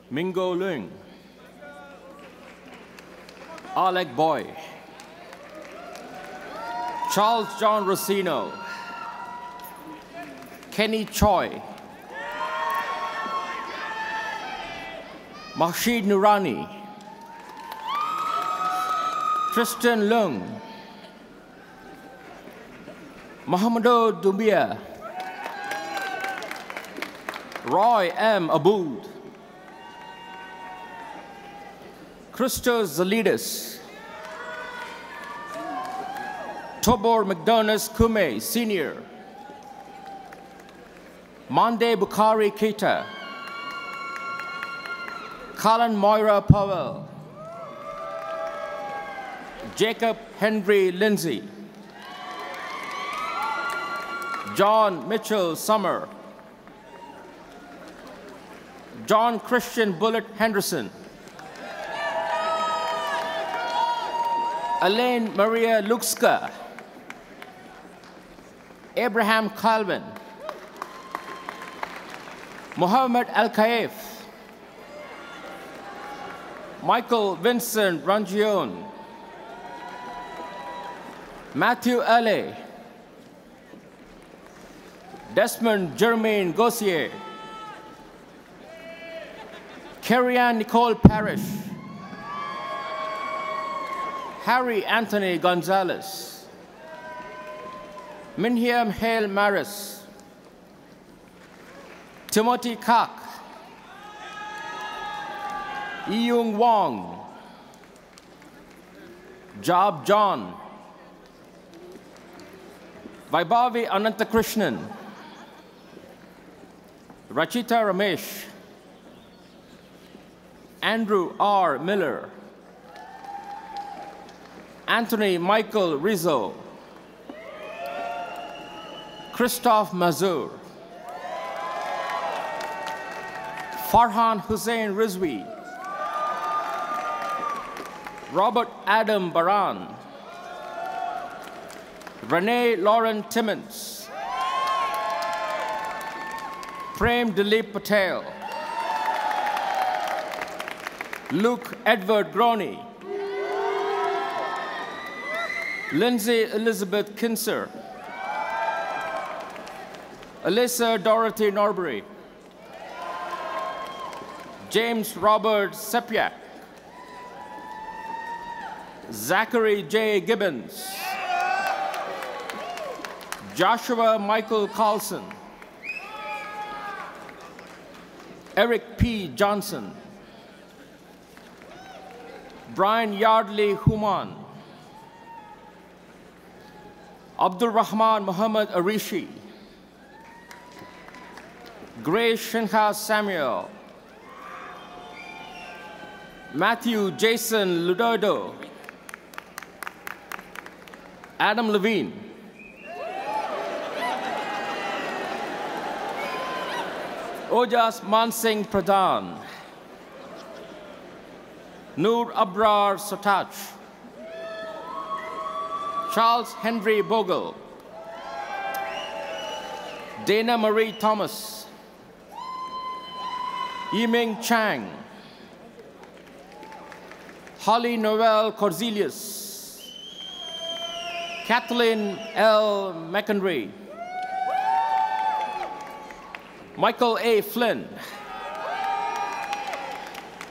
Mingo Lung. Alec Boy. Charles John Rosino. Kenny Choi. Mahshid Nurani. Tristan Lung. Mohammedo Dumbia. Roy M. Aboud. Christos Zalidis. Tobor McDonough Kume, Sr. Mande Bukhari Keita. Colin Moira Powell. Jacob Henry Lindsay. John Mitchell Summer. John Christian Bullet Henderson. Elaine Maria Luxka. Abraham Calvin. Mohammed Al-Kaif. Michael Vincent Rangione. Matthew Ale. Desmond Germain Gossier. Carrie-Ann Nicole Parrish. Harry Anthony Gonzalez. Minhyam Hale Maris. Timothy Kak. Iyung Wong. Job John. Vaibhavi Anantakrishnan. Rachita Ramesh. Andrew R. Miller. Anthony Michael Rizzo. Christoph Mazur. Farhan Hussein Rizvi. Robert Adam Baran. Renee Lauren Timmons. Prem Dilip Patel. Luke Edward Groney. Lindsay Elizabeth Kinser. Alyssa Dorothy Norbury. James Robert Sepiak. Zachary J. Gibbons. Joshua Michael Carlson. Eric P. Johnson. Brian Yardley Human. Abdul Rahman Muhammad Arishi. Grace Shinha Samuel. Matthew Jason Ludodo. Adam Levine. Ojas Mansingh Pradhan. Noor Abrar Sotach. Charles Henry Bogle. Dana Marie Thomas. Yiming Chang. Holly Noel Corzelius. Kathleen L. McHenry. Michael A. Flynn.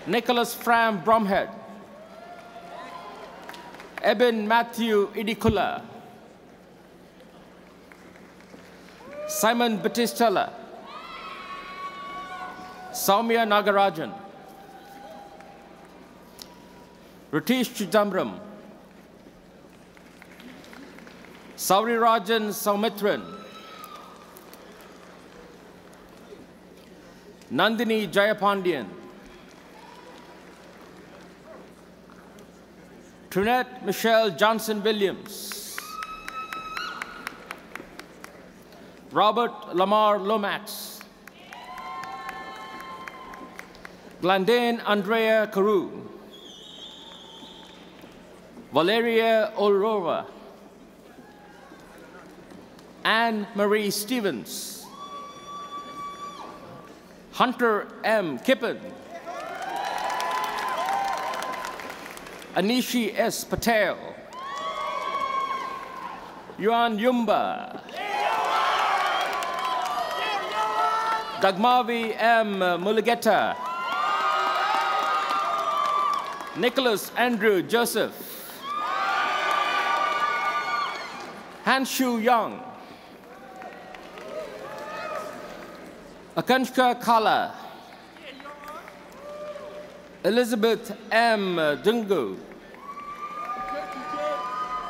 Nicholas Fram Bromhead. Eben Matthew Idikula. Simon Battistella. Soumya Nagarajan. Ratish Chidambaram. Saurirajan Saumitran. Nandini Jayapandian. Trinette Michelle Johnson-Williams. Robert Lamar Lomax. Glandane Andrea Carew, Valeria Olrova, Anne Marie Stevens, Hunter M. Kippen, Anishi S. Patel, Yuan Yumba, Dagmavi M. Mulugeta, Nicholas Andrew Joseph, Hanshu Young, Akanshka Kala, Elizabeth M. Dungu,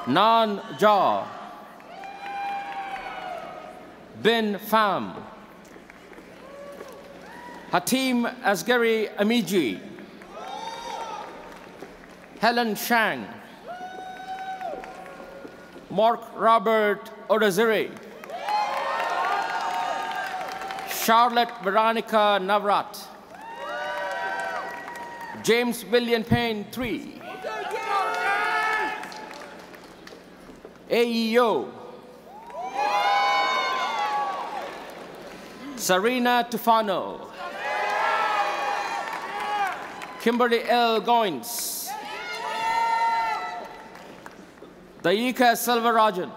Nan Jaw, Bin Pham, Hatim Asgari Amiji, Helen Shang, Mark Robert Odaziri, Charlotte Veronica Navrat, James William Payne III, AEO, Sarina Tufano, Kimberly L. Goins, Dayika Selvarajan,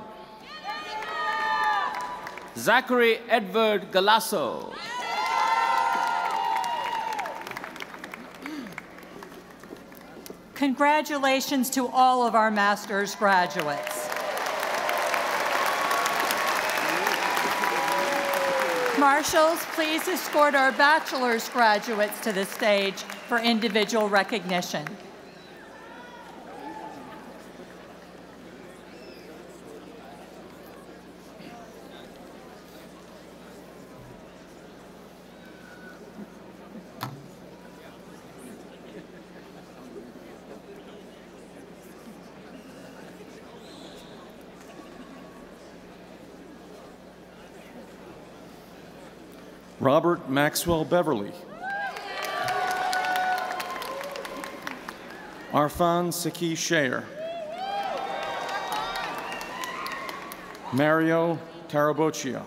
Zachary Edward Galasso, Congratulations to all of our master's graduates. Marshals, please escort our bachelor's graduates to the stage for individual recognition. Robert Maxwell Beverly, Arfan Saki Shayer, Mario Taraboccia,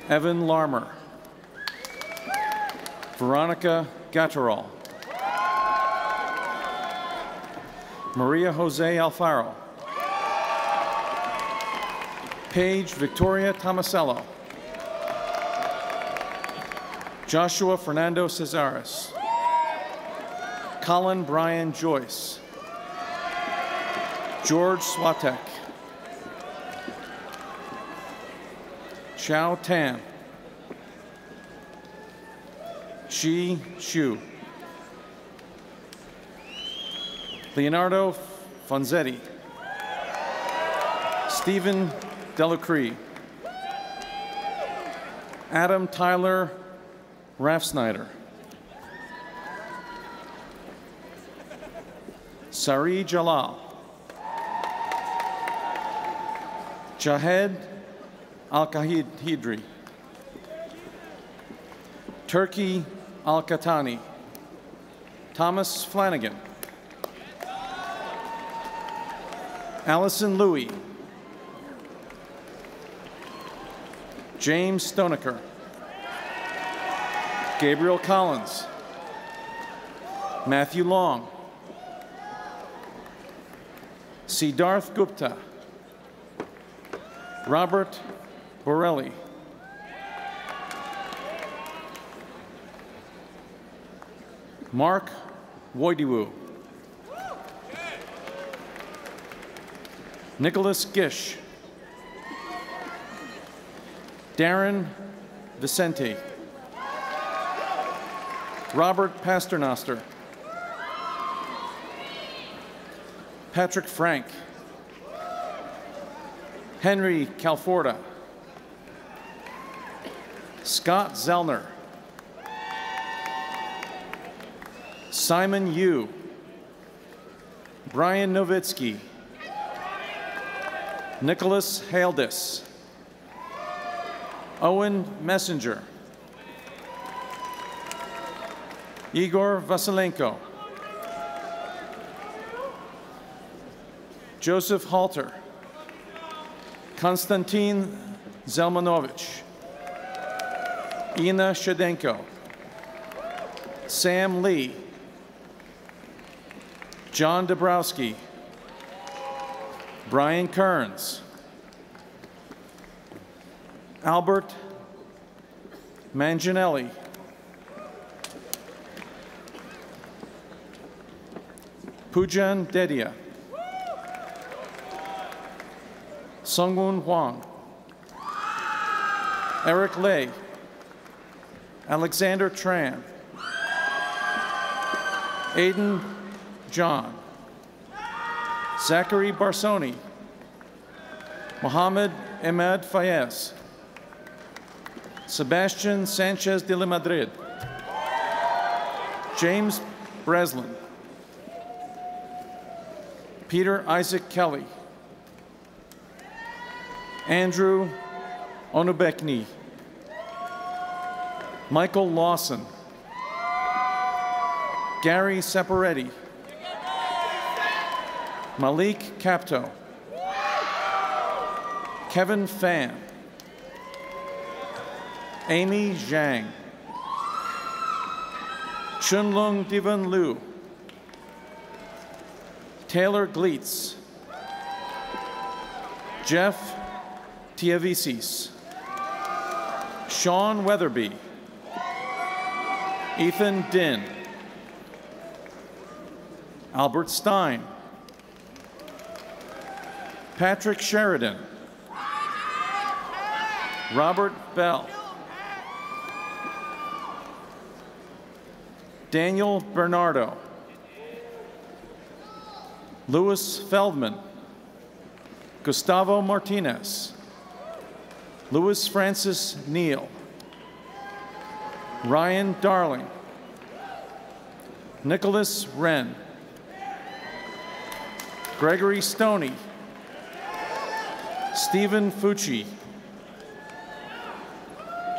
Evan Larmer, Veronica Gatteral, Maria Jose Alfaro, Paige Victoria Tomasello, Joshua Fernando Cesares, Colin Brian Joyce, George Swatek, Xiao Tan, Shi Xu, Leonardo Fonzetti, Stephen Delacree, Adam Tyler Raff-Snyder, Sari Jalal, Jahed Al-Kahidri, Turkey Al-Katani, Thomas Flanagan, Allison Louie, James Stonecker, Gabriel Collins, Matthew Long, Siddharth Gupta, Robert Borelli, Mark Woidiwu, Nicholas Gish, Darren Vicente, Robert Pasternoster, Patrick Frank, Henry Calforda, Scott Zellner, Simon Yu, Brian Novitsky, Nicholas Haldis, Owen Messenger, Igor Vasilenko. Joseph Halter. Konstantin Zelmanovich. Ina Shadenko. Sam Lee. John Dabrowski. Brian Kearns. Albert Manginelli. Pujan Dedia. Sungwoon Huang. Eric Lay. Alexander Tran. Aiden John. Zachary Barsoni. Mohammed Ahmed Fayez. Sebastian Sanchez de la Madrid. James Breslin. Peter Isaac Kelly. Andrew Onubekni. Michael Lawson. Gary Saporetti. Malik Kapto. Kevin Fan. Amy Zhang. Chunlung Divan Liu. Taylor Gleitz. Jeff Tiavisis. Sean Weatherby. Ethan Din. Albert Stein. Patrick Sheridan. Robert Bell. Daniel Bernardo. Louis Feldman. Gustavo Martinez. Louis Francis Neal. Ryan Darling. Nicholas Wren. Gregory Stoney. Stephen Fucci.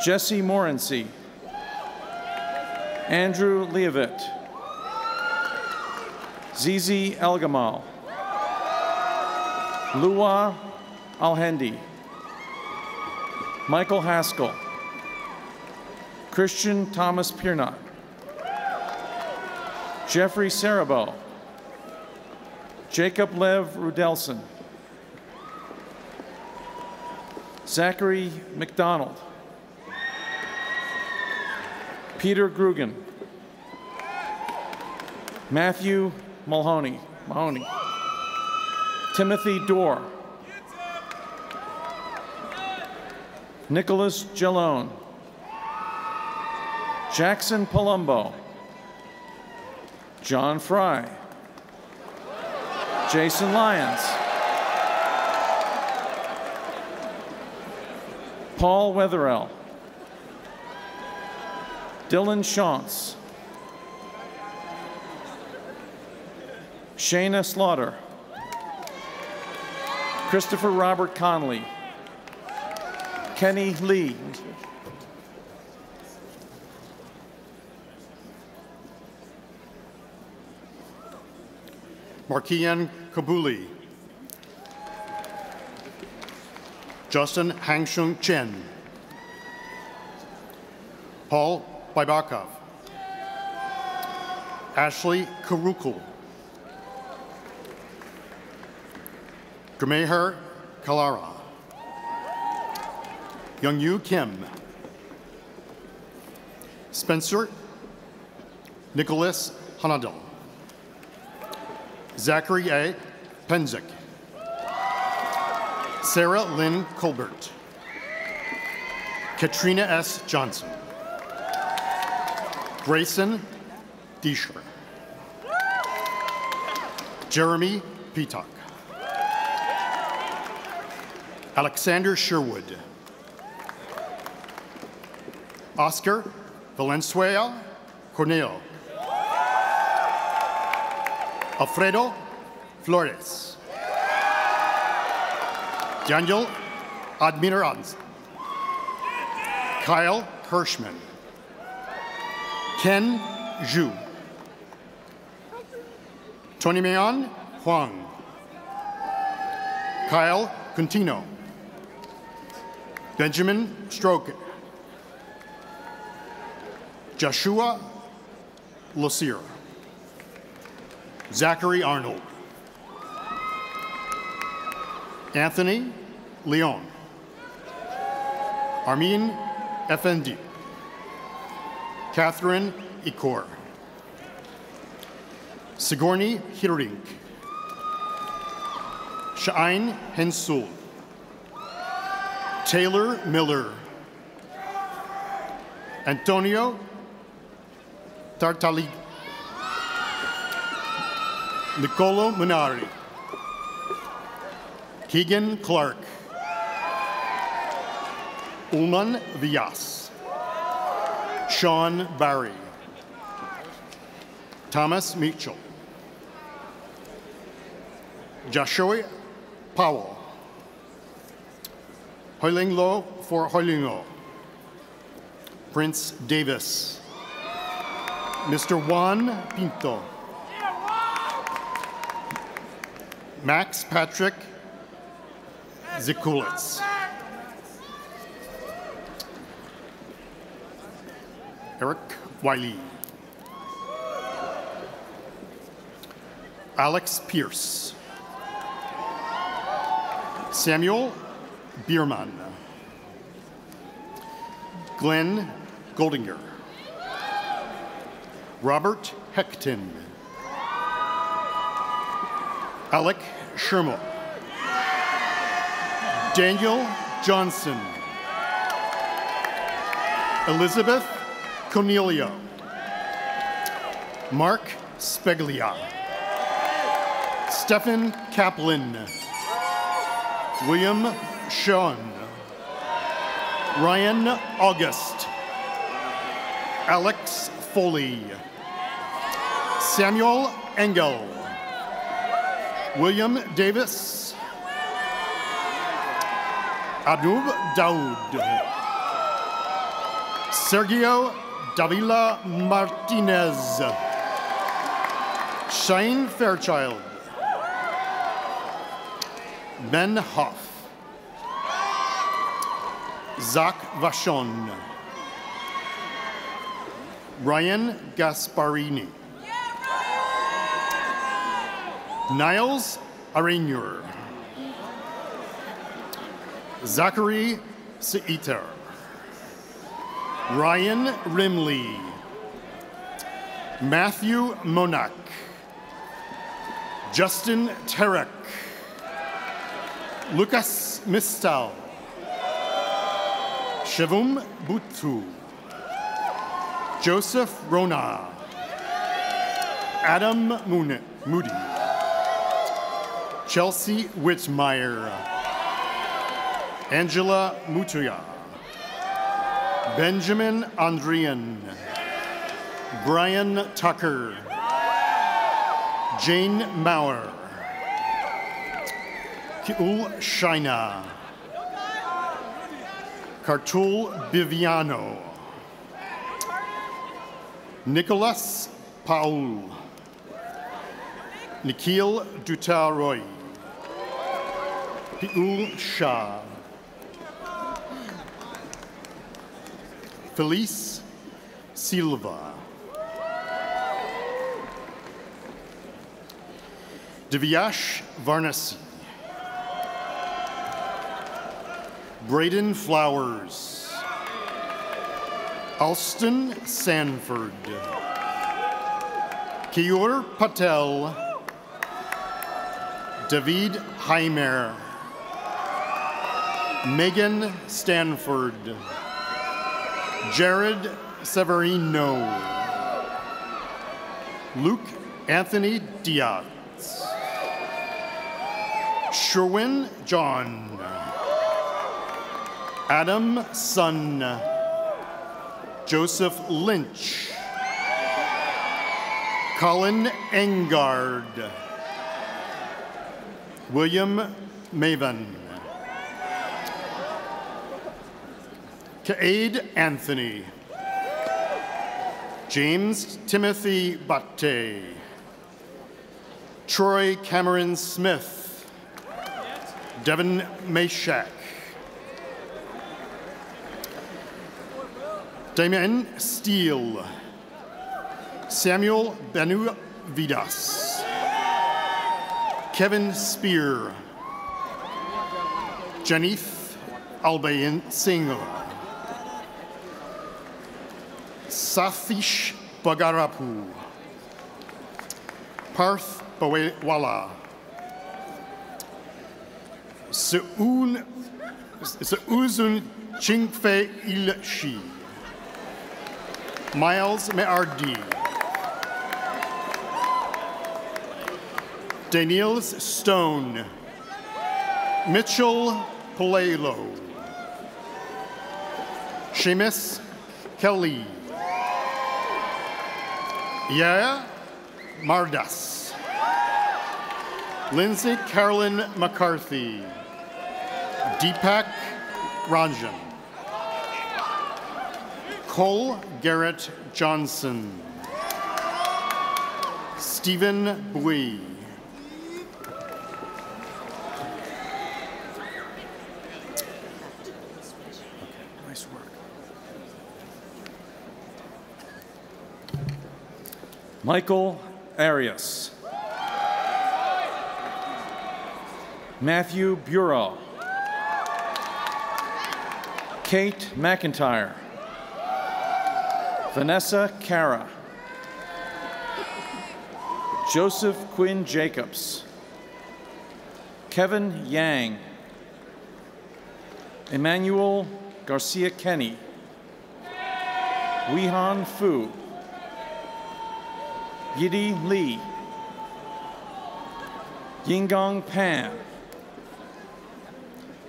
Jesse Morency. Andrew Leavitt. Zizi Elgamal. Lua Alhendi. Michael Haskell. Christian Thomas Piernot. Jeffrey Sarabo. Jacob Lev Rudelson. Zachary McDonald. Peter Grugan. Matthew Mahoney. Timothy Dorr. Nicholas Jalone. Jackson Palumbo. John Fry. Jason Lyons. Paul Wetherell. Dylan Shantz. Shayna Slaughter. Christopher Robert Conley. Kenny Lee. Markian Kabuli. Justin Hangshung Chen. Paul Baibakov. Ashley Karukul. Gameher Kalara. Youngyu Kim. Spencer Nicholas Hanadel. Zachary A. Penzik. Sarah Lynn Colbert. Katrina S. Johnson. Grayson Deisher. Jeremy Peacock. Alexander Sherwood. Oscar Valenzuela Corneo. Alfredo Flores. Daniel Admirans. Kyle Hirschman. Ken Zhu. Tonymeon Huang. Kyle Contino. Benjamin Stroke. Joshua Losier. Zachary Arnold. Anthony Leon. Armin Effendi. Catherine Ikor. Sigourney Hirink. Sha'ain Hensul. Taylor Miller. Antonio Tartali. Nicolo Munari. Keegan Clark. Ulman Vias. Sean Barry. Thomas Mitchell. Joshua Powell. Hoilinglo for Hoilingo. Prince Davis. Mr. Juan Pinto. Max Patrick Zikulitz. Eric Wiley. Alex Pierce. Samuel Bierman. Glenn Goldinger. Robert Heckton. Alec Shermo. Daniel Johnson. Elizabeth Cornelio. Mark Speglia. Stephen Kaplan. William Sean. Ryan August. Alex Foley. Samuel Engel. William Davis. Adub Daoud. Sergio Davila Martinez. Shane Fairchild. Ben Hoff. Zach Vachon. Ryan Gasparini. Niles Aragnur. Zachary Seiter. Ryan Rimley. Matthew Monak. Justin Terek. Lucas Mistal. Shavum Butu. Joseph Rona. Adam Moody. Chelsea Whitmire. Angela Mutuya. Benjamin Andrian. Brian Tucker. Jane Maurer. Kiul Shaina. Kartul Biviano. Nicholas Paul. Nikhil Dutaroy. Piul Shah. Felice Silva. Divyash Varnasi. Braden Flowers. Alston Sanford. Keyur Patel. David Heimer. Megan Stanford. Jared Severino. Luke Anthony Diaz. Sherwin John. Adam Sun. Joseph Lynch. Colin Engard. William Maven. Kaade Anthony. James Timothy Batte. Troy Cameron Smith. Devin Mashak. Damien Steele. Samuel Benavidas. Kevin Spear. Janith Albayan Singh. Sathish Bagarapu. Parth Bawewala. Seun Chingfe Ilshi. Miles Meardi. Daniels Stone. Mitchell Palelo. Seamus Kelly. Yaya Mardas. Lindsay Carolyn McCarthy. Deepak Ranjan. Cole Garrett Johnson. Stephen Bui. Nice work. Michael Arias. Matthew Bureau. Kate McIntyre. Vanessa Cara. Joseph Quinn Jacobs. Kevin Yang. Emmanuel Garcia Kenny. Weihan Fu. Yidi Lee. Yingong Pan.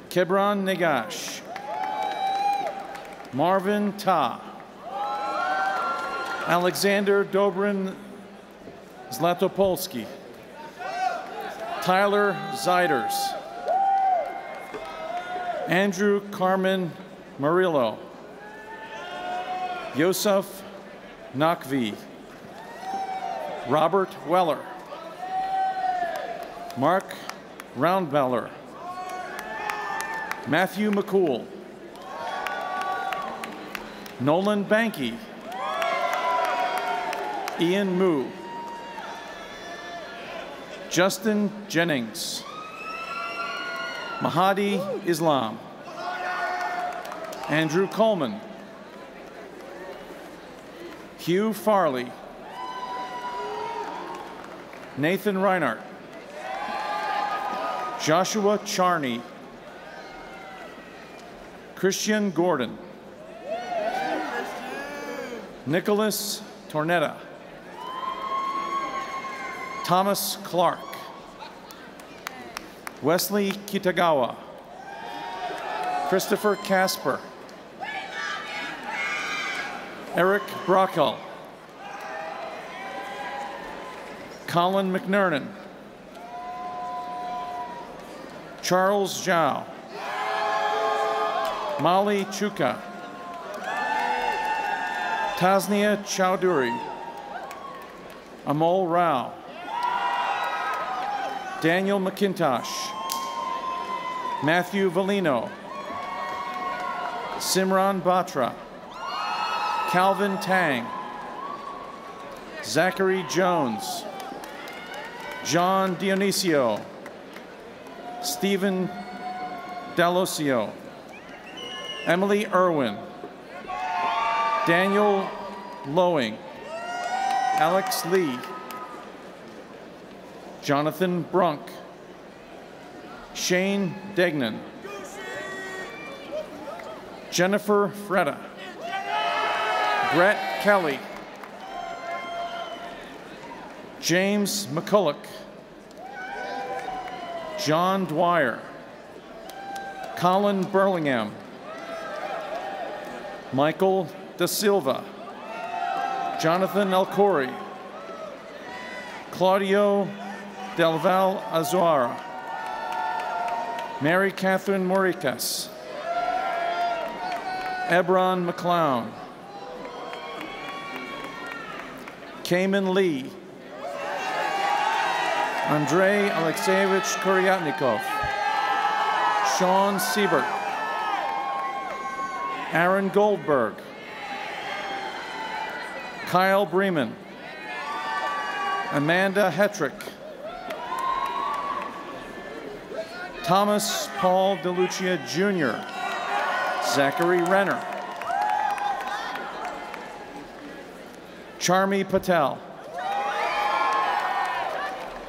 Kebron Negash. Marvin Ta. Alexander Dobrin Zlatopolsky. Tyler Ziders. Andrew Carmen Murillo. Yosef Nakvi. Robert Weller. Mark Roundbeller. Matthew McCool. Nolan Banky. Ian Moo. Justin Jennings. Mahadi Islam. Andrew Coleman. Hugh Farley. Nathan Reinhardt. Joshua Charney. Christian Gordon. Nicholas Tornetta. Thomas Clark. Wesley Kitagawa. Christopher Casper. Eric Brockel. Colin McNernan. Charles Zhao. Molly Chuka. Tasnia Chowdhury. Amol Rao. Daniel McIntosh. Matthew Valino. Simran Batra. Calvin Tang. Zachary Jones. John Dionisio. Stephen Dalosio. Emily Irwin. Daniel Lowing. Alex Lee. Jonathan Brunk. Shane Degnan. Jennifer Freda. Brett Kelly. James McCulloch. John Dwyer. Colin Burlingham. Michael Da Silva. Jonathan Elcori. Claudio Del Val Azuara. Mary Catherine Moricas. Ebron McClown. Cayman Lee. Andrei Alexeyevich Kuryatnikov. Sean Siebert. Aaron Goldberg. Kyle Bremen. Amanda Hetrick. Thomas Paul DeLucia Jr. Zachary Renner. Charmi Patel.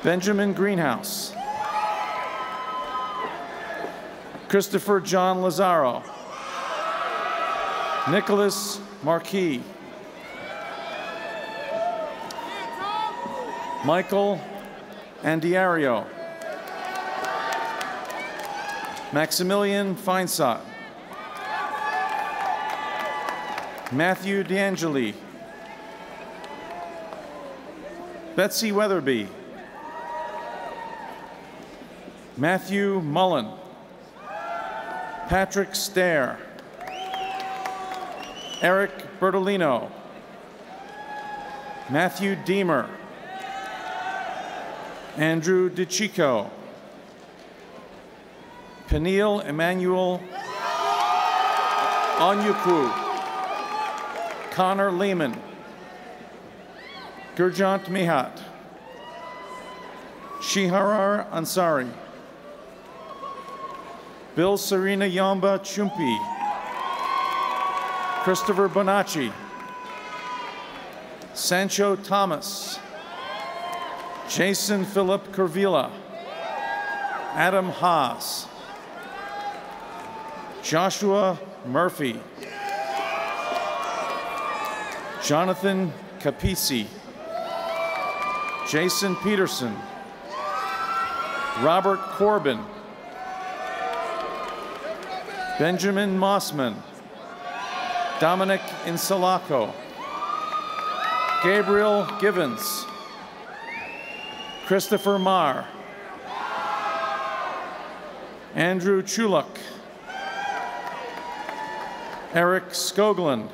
Benjamin Greenhouse. Christopher John Lazaro. Nicholas Marquis. Michael Andiario. Maximilian Feinsott. Matthew D'Angeli. Betsy Weatherby. Matthew Mullen. Patrick Stair. Eric Bertolino. Matthew Deemer. Andrew DeChico. Peniel Emmanuel Onyukwu. Connor Lehman. Gurjant Mihat. Shiharar Ansari. Bill Serena Yamba Chumpi. Christopher Bonacci. Sancho Thomas. Jason Philip Curvila. Adam Haas. Joshua Murphy. Jonathan Capisi. Jason Peterson. Robert Corbin. Benjamin Mossman. Dominic Insalaco. Gabriel Givens. Christopher Marr. Andrew Chuluk. Eric Skoglund.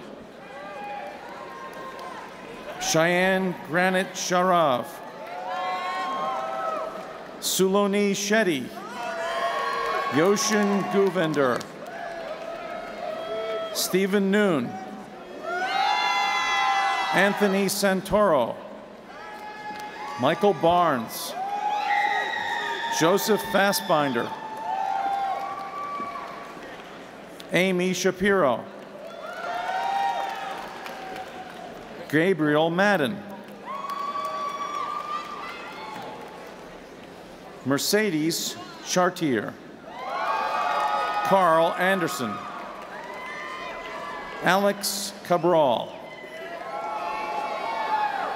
Cheyenne Granite Sharav. Suloni Shetty. Yoshin Guvender. Stephen Noon. Anthony Santoro. Michael Barnes. Joseph Fassbinder. Amy Shapiro. Gabriel Madden. Mercedes Chartier. Carl Anderson. Alex Cabral.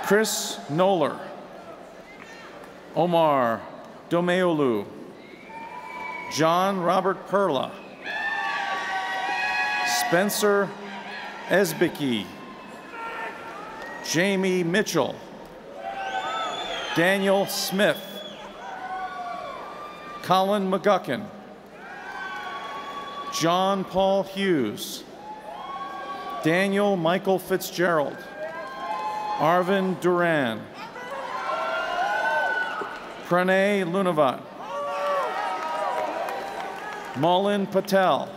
Chris Noller. Omar Domeolu. John Robert Perla. Spencer Esbicki. Jamie Mitchell. Daniel Smith. Colin McGuckin. John Paul Hughes. Daniel Michael Fitzgerald. Arvin Duran. Pranay Lunavat. Mulin Patel.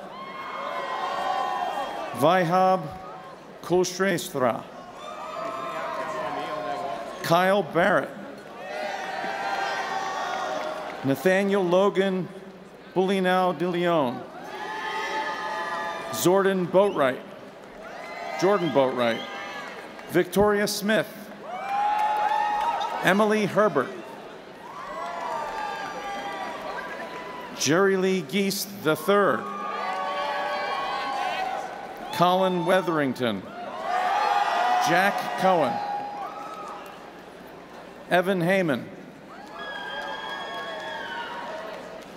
Vaihab Kulshrestha. Kyle Barrett. Nathaniel Logan Bulinau de Leon. Jordan Boatwright. Victoria Smith. Emily Herbert. Jerry Lee Geese III. Colin Wetherington. Jack Cohen. Evan Heyman.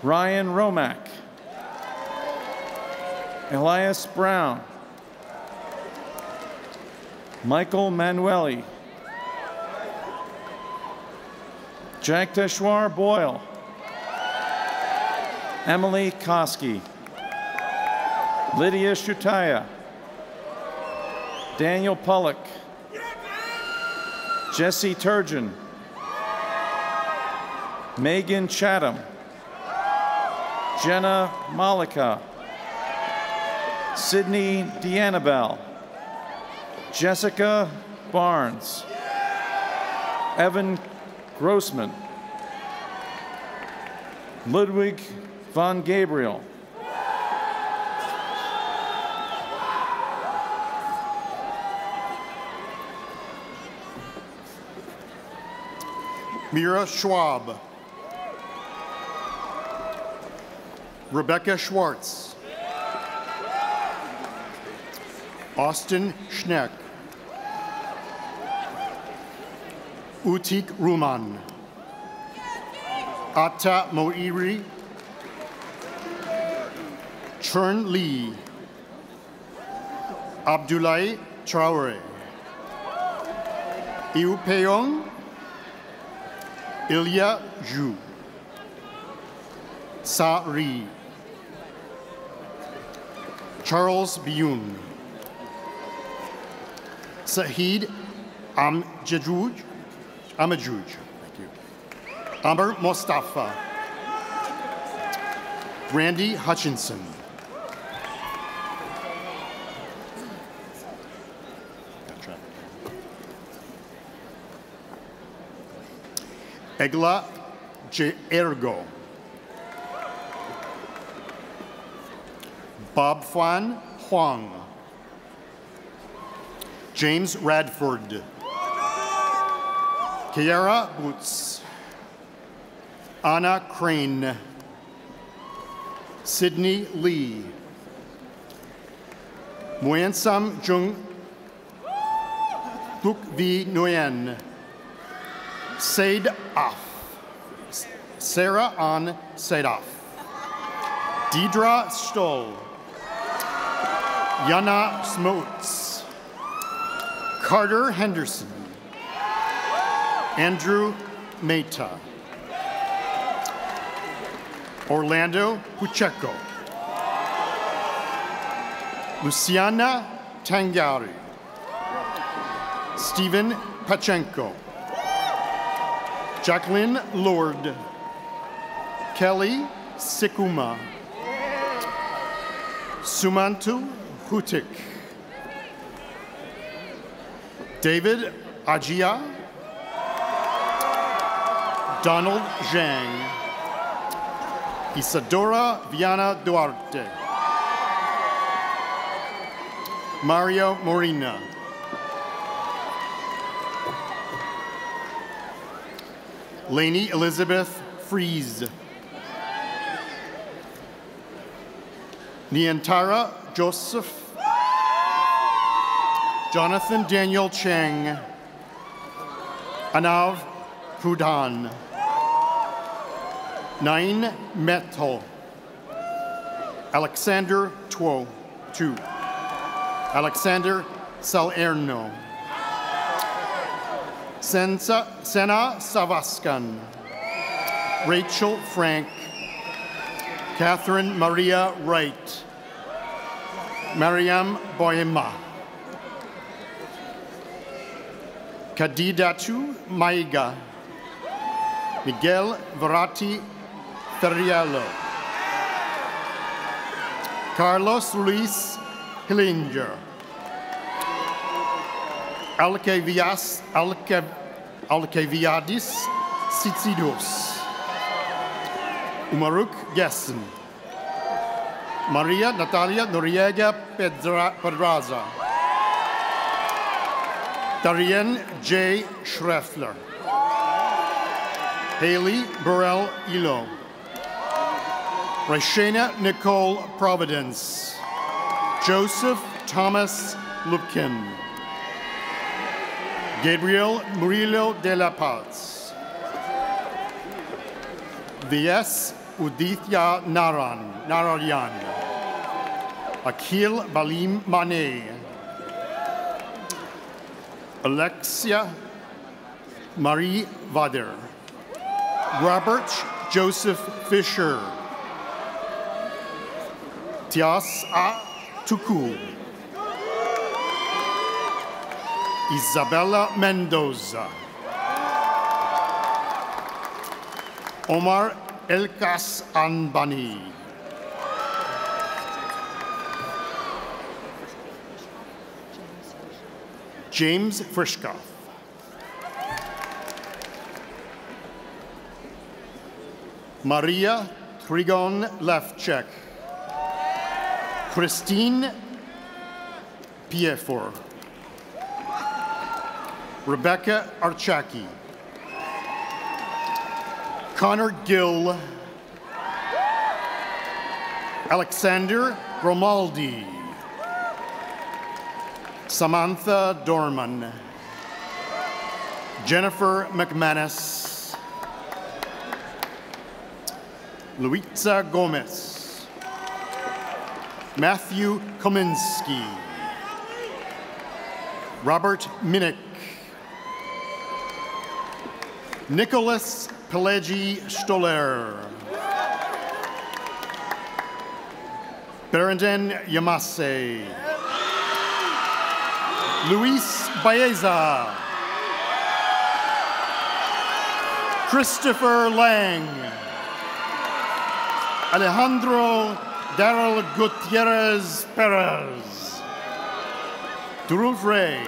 Ryan Romack. Elias Brown. Michael Manueli. Jagdeshwar Boyle. Emily Koski. Lydia Shutaya. Daniel Pollock. Jesse Turgeon, Megan Chatham, Jenna Malika, Sydney Deannabelle, Jessica Barnes, Evan Grossman, Ludwig von Gabriel, Mira Schwab, Rebecca Schwartz, Austin Schneck, Utik Ruman, Atta Moiri, Chern Lee, Abdoulaye Traore, Iu Peong, Ilya Zhu, Sa Ri, Charles Biyun, Sahid Amajuj, thank you. Amr Mustafa, Randy Hutchinson, Egla Ergo, Bob Fan Huang, James Radford, Kiara Boots, Anna Crane, Sydney Lee, Nguyen Sam Jung, Thuk V Nguyen, Said Af, Sarah Ann Saidaf, Deidre Stoll, Yana Smotes, Carter Henderson, Andrew Mehta, Orlando Pucheco, Luciana Tangari, Stephen Pachenko, Jacqueline Lord, Kelly Sikuma, Sumantu Hutik, David Ajia, Donald Zhang, Isadora Viana Duarte, Mario Morina, Lainey Elizabeth Fries, Niantara Joseph, Jonathan Daniel Cheng, Anav Pudhan, Nain Metal, Alexander Tu, Alexander Salerno, Sena Savaskan, Rachel Frank, Catherine Maria Wright, Mariam Boyema, Kadidatu Maiga, Miguel Verratti Ferriello, Carlos Luis Hillinger, Alkeviadis Tsitsidos, Umaruk Gessen, Maria Natalia Noriega Pedraza, Darien J. Schreffler, Haley Burrell Ilo, Rashena Nicole Providence, Joseph Thomas Lupkin, Gabriel Murillo de la Paz, V.S. Udithya Narayan, Akhil Balim Mane, Alexia Marie Vader, Robert Joseph Fisher, Tias A. Tuku, Isabella Mendoza. Omar Elkas Anbani. James Frischkoff. Maria Trigon Levchek. Christine Piefor. Rebecca Archaki. Connor Gill. Alexander Romaldi. Samantha Dorman. Jennifer McManus. Luisa Gomez. Matthew Kominski. Robert Minnick. Nicholas Pelegi Stoller. Berenden Yamase. Luis Baeza. Christopher Lang. Alejandro Daryl Gutierrez Perez. Durul Ray.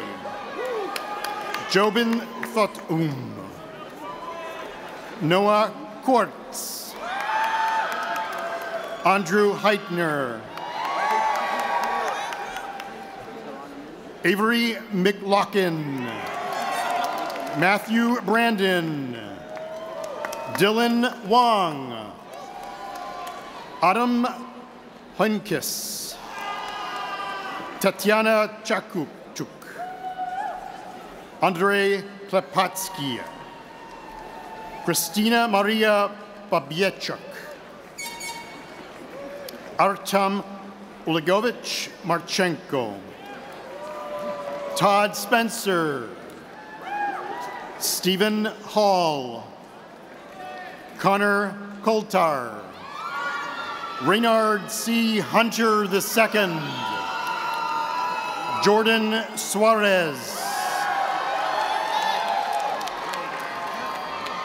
Jobin Thotum. Noah Quartz. Andrew Heitner. Avery McLaughlin. Matthew Brandon. Dylan Wong. Adam Hunkis. Tatiana Chakupchuk. Andrei Klepatsky. Christina Maria Babiechuk. Artem Olegovich Marchenko. Todd Spencer. Stephen Hall. Connor Coulthard. Reynard C. Hunter II. Jordan Suarez.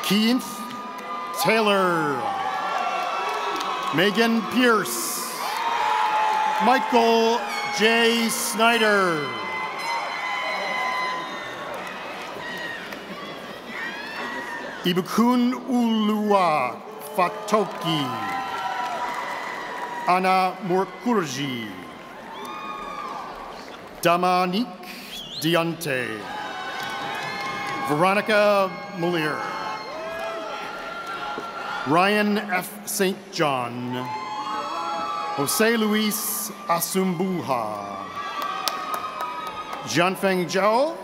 Keith Taylor. Megan Pierce. Michael J. Snyder. Ibukun Ulua Fatoki. Anna Murkurji. Dominique Diante. Veronica Mulier. Ryan F. St. John. Jose Luis Asumbuja. Jianfeng Zhao.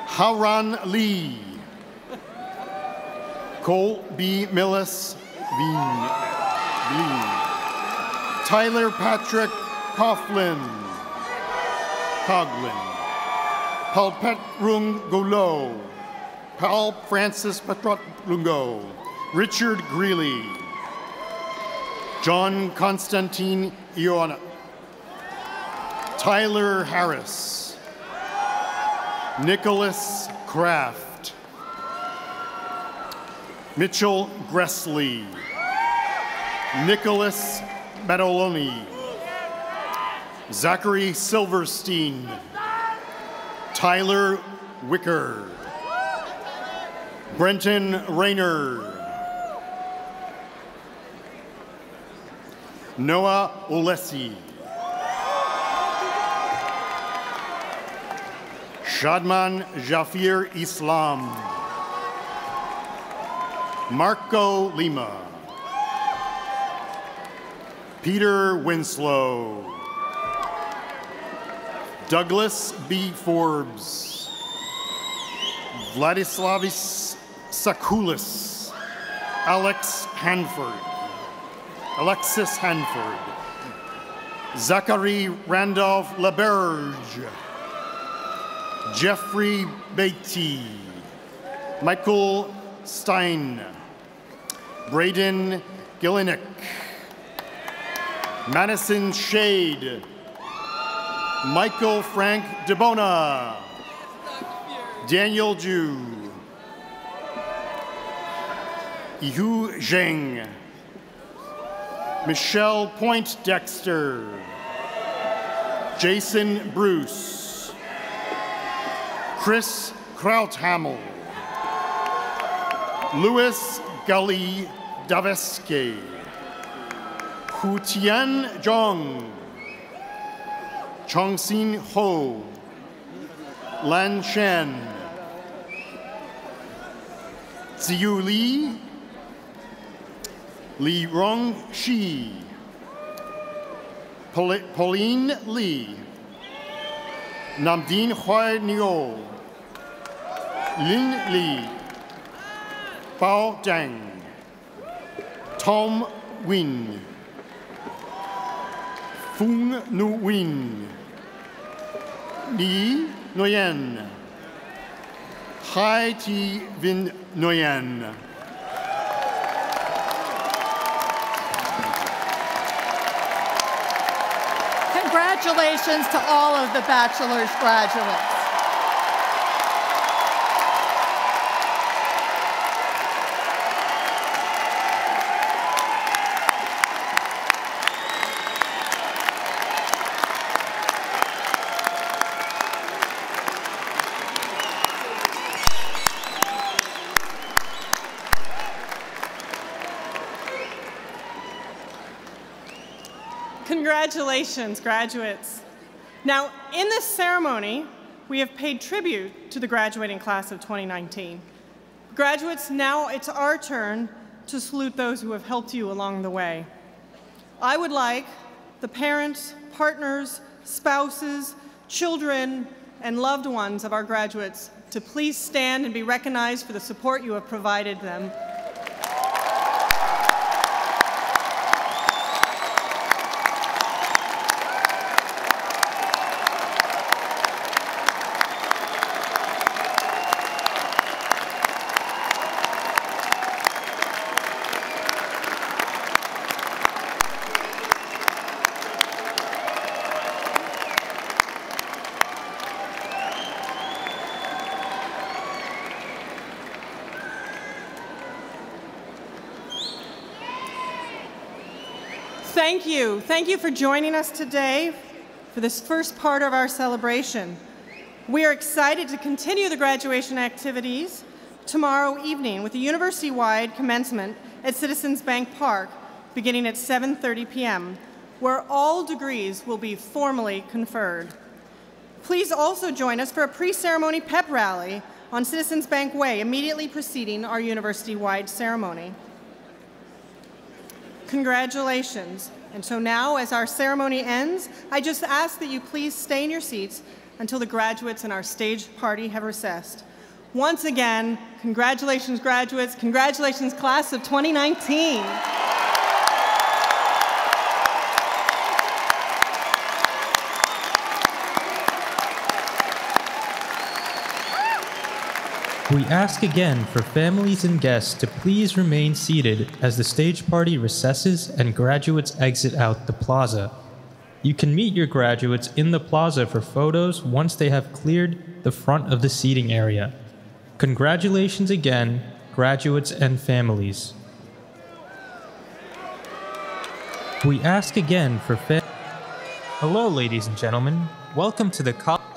Haoran Lee. Cole B. Millis Veen. Tyler Patrick Coughlin. Palpet Rung Golo. Paul Francis Patrot Lungo. Richard Greeley. John Constantine Iona. Tyler Harris. Nicholas Kraft. Mitchell Gressley. Nicholas Badoloni. Zachary Silverstein. Tyler Wicker. Brenton Rayner. Noah Olesi. Shadman Jafir Islam. Marco Lima. Peter Winslow. Douglas B. Forbes. Vladislavis Sakulis. Alexis Hanford. Zachary Randolph LaBerge. Jeffrey Beatty. Michael Stein. Braden Gillinek. Madison Shade. Michael Frank DeBona. Daniel Ju. Yu Zheng. Michelle Poindexter. Jason Bruce. Chris Krauthamel. Louis Gully Daveske. Hu Tian Zhong. Chongxin Ho. Lan Shen. Ziyu Li. Li Rong Shi. Pauline Li. Namdin Huai Niu. Lin Li. Bao Deng. Tom Win. Fung Nu Win. Li Nguyen. Hai Ti Vin Nguyen. Congratulations to all of the bachelor's graduates. Congratulations, graduates. Now, in this ceremony, we have paid tribute to the graduating class of 2019. Graduates, now it's our turn to salute those who have helped you along the way. I would like the parents, partners, spouses, children, and loved ones of our graduates to please stand and be recognized for the support you have provided them. Thank you. Thank you for joining us today for this first part of our celebration. We are excited to continue the graduation activities tomorrow evening with a university-wide commencement at Citizens Bank Park beginning at 7:30 p.m., where all degrees will be formally conferred. Please also join us for a pre-ceremony pep rally on Citizens Bank Way immediately preceding our university-wide ceremony. Congratulations. And so now, as our ceremony ends, I just ask that you please stay in your seats until the graduates and our stage party have recessed. Once again, congratulations, graduates. Congratulations, class of 2019. We ask again for families and guests to please remain seated as the stage party recesses and graduates exit out the plaza. You can meet your graduates in the plaza for photos once they have cleared the front of the seating area. Congratulations again, graduates and families. We ask again for Hello, ladies and gentlemen. Welcome to the college.